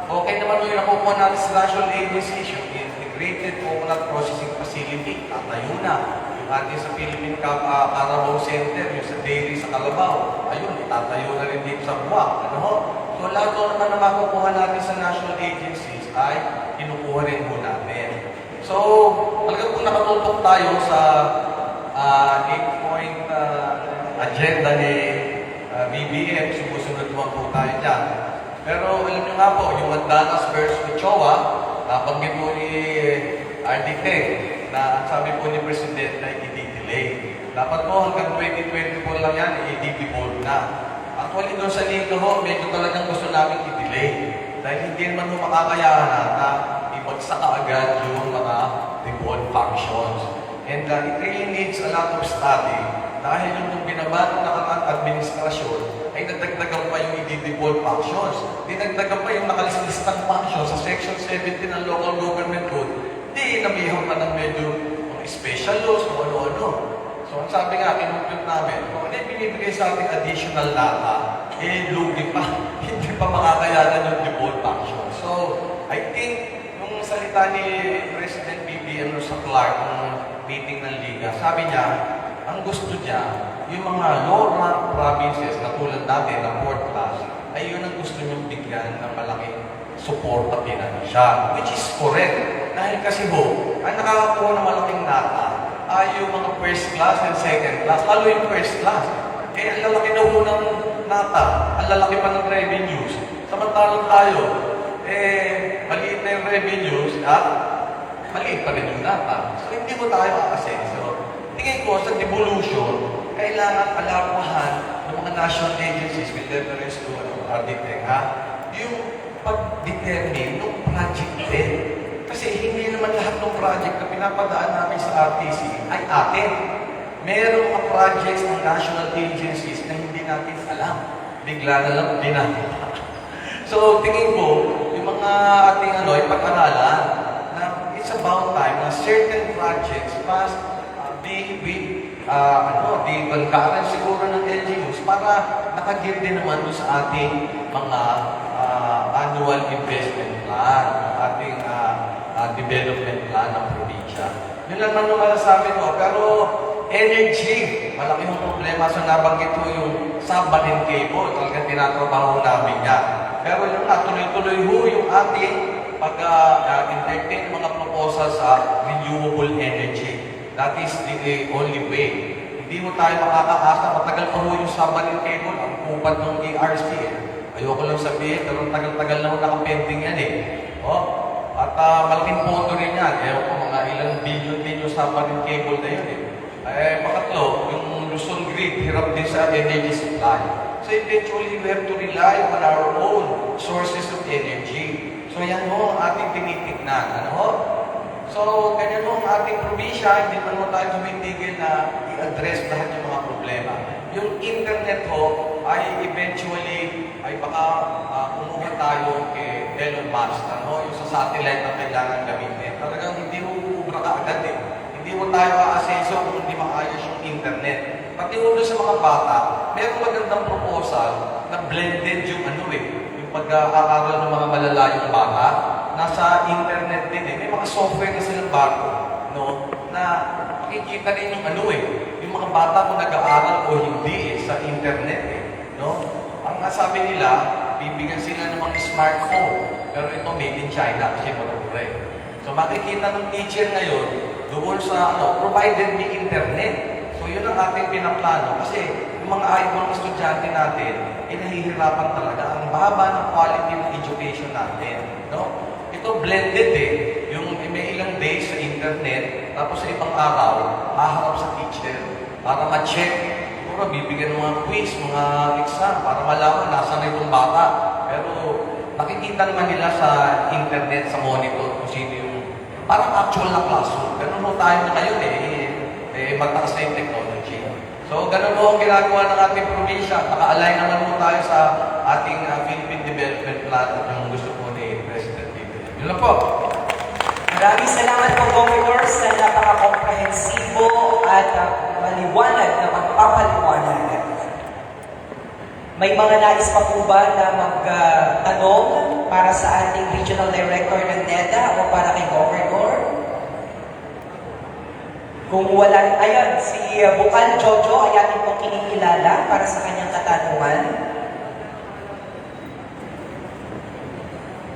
okay naman yung nakukuha natin sa national agencies, yung integrated coconut processing facility, tatayo na. Yung ating sa Philippine Carabao Center, yung sa dairy sa Calabao, ayun, itatayo na rin dito sa Buwak. So, lahat naman na makukuha natin sa national agencies ay kinukuha rin po natin. So, talagang kung nakatutok tayo sa 8-point agenda ni BBM, sumusunod naman po tayo dyan. Pero alam nyo nga po, yung Mandanas versus Ochoa, nabanggit po ni RDT na sabi po ni President na i-delay. Dapat po hanggang 2024 lang yan, i-devolve na. Actually doon sa Liga ho, medyo talagang gusto namin i-delay. Dahil hindi naman mo makakayahan na ibagsak agad yung mga devolved functions. And it really needs a lot of study dahil yung binabago na ang administrasyon ay nadagdagan pa yung i-devolved functions. Dinagdagan pa yung nakalislistang functions sa Section 17 ng Local Government Code. Di nabihang pa ng medyo special laws o ano-ano. So, ang sabi nga, kinumpute namin, kung ano yung binibigay sa ating additional data, lugi pa. Hindi pa makakayanan yung devolved functions. So, I think, nung salita ni President BBM sa Clark, ng meeting ng Liga, sabi niya, ang gusto niya, yung mga lower provinces na tulad natin, na 4th class, ay yun ang gusto niyong bigyan yan na malaking suporta pinansyal, which is correct. Dahil kasi ho, ang nakakakuha ng malaking nata ay yung mga first class and second class, lalo yung first class. Eh, ang lalaki daw ho ng nata, ang lalaki pa ng revenues. Samantalang tayo, maliit na yung revenues at maliit pa rin yung nata. So, hindi mo tayo aasenso. Tingin ko sa devolution, kailangan alarmahan ng mga national agencies with reference to RDTEC, yung pag-determine ng project din. Kasi hindi naman lahat ng project na pinapadaan namin sa RTC ay atin. Merong mga projects ng national agencies na hindi natin alam. Bigla na lang ginagawa. So, tingin ko, yung mga ating ipag-aralan na it's about time na certain projects must be with the concurrence siguro ng LGUs para nakagil din naman doon sa ating mga annual investment plan, ating development plan ng probinsya. Yun lang naman masasabi ko. Pero energy, malaki yung problema. So nabanggit ko yung submarine cable. Talagang tinatrabaho namin yan. Pero yun nga, tuloy-tuloy ho yung ating pag-entertain mga proposals sa renewable energy. That is the only way. Hindi mo tayo makakaasa. Matagal pa ho yung submarine cable. Ang kupad ng ARC. Ayoko lang sabihin, pero tagal-tagal na ho nakapending yan At malaking pondo rin yan. Ewan ko, mga ilang billion submarine cable na yun pakatlo, yung Luzon grid, hirap din sa energy supply. So eventually, we have to rely on our own sources of energy. So yan ho ang ating tinitignan. So, ganyan ho ang ating probinsya, hindi pa tayo tumitigil na i-address lahat yung mga problema. Yung internet ho, ay eventually, ay baka kumuha tayo kay Elon Musk, yung sa satellite na kailangan gamitin. Talagang hindi mo ubra ka agad Hindi mo tayo aasenso kung hindi maayos yung internet. Pati mo doon sa mga bata, mayroong magandang proposal na blended yung yung pag-aaral ng mga malalayong bata. Nasa internet din May mga software na silang bago, na makikita rin yung yung mga bata kung nag-aaral o hindi sa internet Ang sabi nila, bibigyan sila ng mga smartphone. Pero ito made in China kasi mura So makikita ng teacher ngayon, doon sa provided may internet. So yun ang ating pinaplano kasi yung mga ibang estudyante natin, nahihirapan talaga. Ang baba ng quality ng education natin. Ito blended Yung may ilang days sa internet, tapos sa ibang araw, haharap sa teacher para ma-check. Siguro bibigyan ng mga quiz, mga exam, para malaman nasa na itong bata. Pero nakikita naman nila sa internet, sa monitor, kung sino yung parang actual na classroom. Ganun ho tayo na ngayon magtakas na yung technology. So, ganun ho ang ginagawa ng ating probinsya. Naka-align naman ho tayo sa ating Philippine Development Plan at yung gusto po ni President Biden. Yun lang po. Maraming salamat po, Governor, sa napaka-komprehensibo at maliwanag na magpapaliwanag. May mga nais pa po ba na magtanong para sa ating Regional Director ng NEDA o para kay Governor? Kung wala, ayan, si Bukal Jojo ay ating pong kinikilala para sa kanyang katanungan.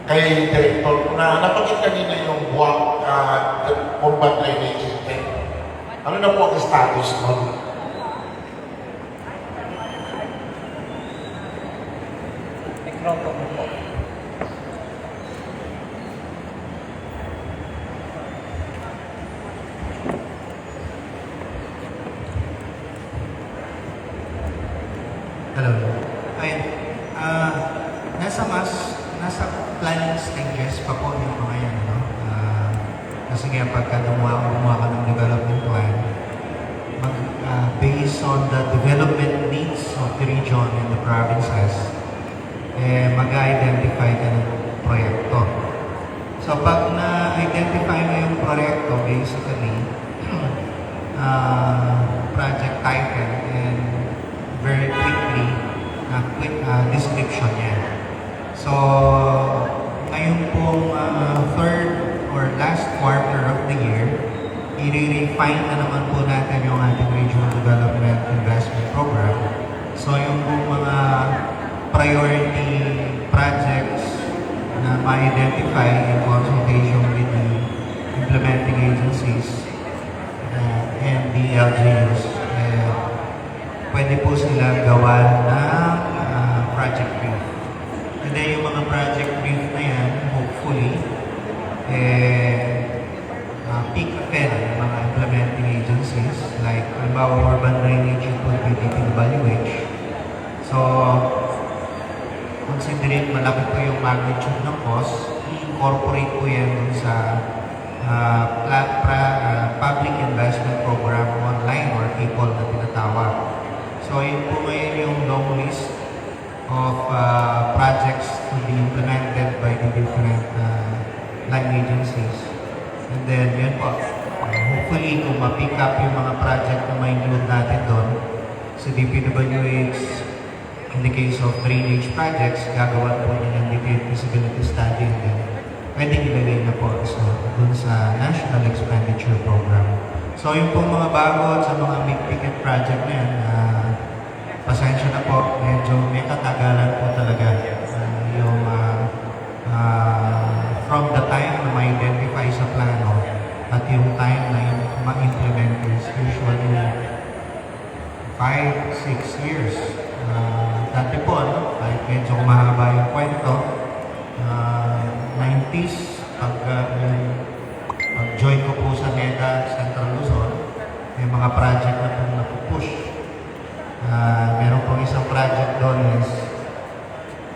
Kay Director, nabanggit kanina yung buwak urban drainage system. Ano na po ang status mo? Hello. Nasa planning stages pa po yung mga yan, kasi nga pagka gumawa ka ng development plan, based on the development needs of the region and the provinces, mag-identify ka ng proyekto. So pag na-identify mo yung proyekto, basically, project title and very quickly, quick description yan. So, ngayon pong third or last quarter of the year, i-refine na naman po natin yung ating Regional Development Investment Program. So, yung pong mga priority projects ma-identify in consultation with the implementing agencies and the LGUs. Pwede po sila gawa ng project brief. And then yung mga project brief na yan, hopefully, pick pen ng mga implementing agencies like halimbawa urban drainage will be DPWH. So, considering malaki po yung magnitude ng cost, i-incorporate po yan dun sa public investment program online or people na tinatawag. So, yun po ngayon yung long list of projects to be implemented by the different line agencies. And then, yun po, hopefully, kung ma-pick up yung mga project na ma-include natin doon sa DPWH, in the case of drainage projects, gagawa po niya ng detailed feasibility study and then pwede ilagay na po dun sa National Expenditure Program. So, yung pong mga bago at sa mga big-ticket project na yan, pasensya na po, medyo may katagalan po talaga from the time na ma-identify sa plano at yung time na yung ma-implement is usually 5-6 years. Dati po, kahit medyo mahaba yung kwento, 90s, pag-join ko po sa NEDA Central Luzon, may mga project na po napupush. Meron po isang project doon is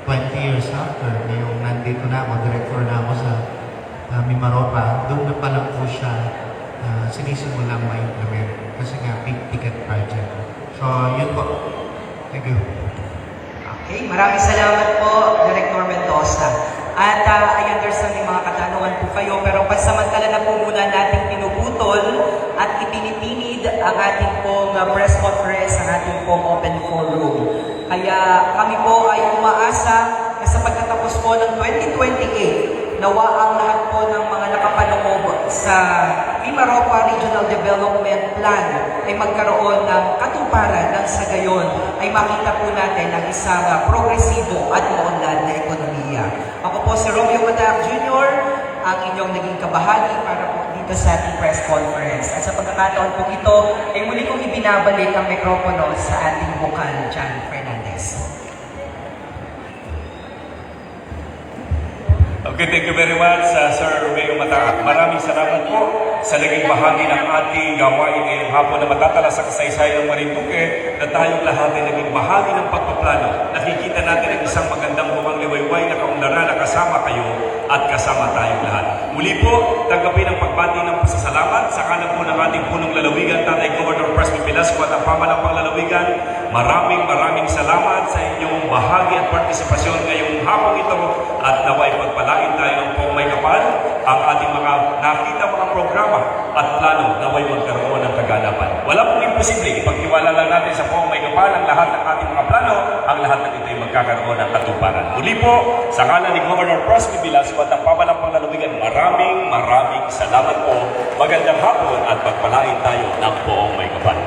20 years after, yung nandito na ako, director na ako sa Mimaropa, doon na pa lang po siya sinisimulang ma-implement kasi nga big ticket project. So, yun po. Thank you. Okay, maraming salamat po, Director Mendoza. At I understand may mga katanungan po kayo, pero pansamantala na po muna nating pinuputol at ipinitinid ang ating pong press conference, ang ating pong open forum. Kaya kami po ay umaasa na sa pagtatapos po ng 2028, nawa ang lahat po ng mga nakapanoob sa Mimaropa Regional Development Plan ay magkaroon ng katuparan ng sa gayon ay makita po natin ang isang progresibo at maunlad na ekonomiya. Ako po si Romeo Matac Jr., ang inyong naging kabahagi para po dito sa ating press conference. At sa pagkakataon po ito, ay muli kong ibinabalik ang mikropono sa ating bukal, John Fernandez. Okay, thank you very much, Sir Romeo Matac. Maraming salamat po sa naging bahagi ng ating gawain ngayong hapon na matatala sa kasaysayan ng Marinduque na tayong lahat ay naging bahagi ng pagpaplano. Nakikita natin ang isang magandang bumang liwayway na kaunlaran na kasama kayo at kasama tayong lahat. Muli po, tanggapin ang pagbati ng pasasalamat sa kanan po ng ating punong lalawigan, Tatay Governor Presby Velasco at ang pamalampang lalawigan. Maraming salamat sa inyong bahagi at partisipasyon ngayong hapon ito at naway pagpalain tayo ng pong may kapal ang ating mga nakita mga programa at plano naway magkaroon ng kaganapan. Wala pong imposible. Ipagtiwala lang natin sa pong may kapal ang lahat ng ating mga plano, ang lahat ng ito ay magkakaroon ng katuparan. Muli po, sa kanan ni Governor Presby Velasco at ang pamalampang lalawigan, maraming salamat po. Magandang hapon at pagpalain tayo ng poong may kapal.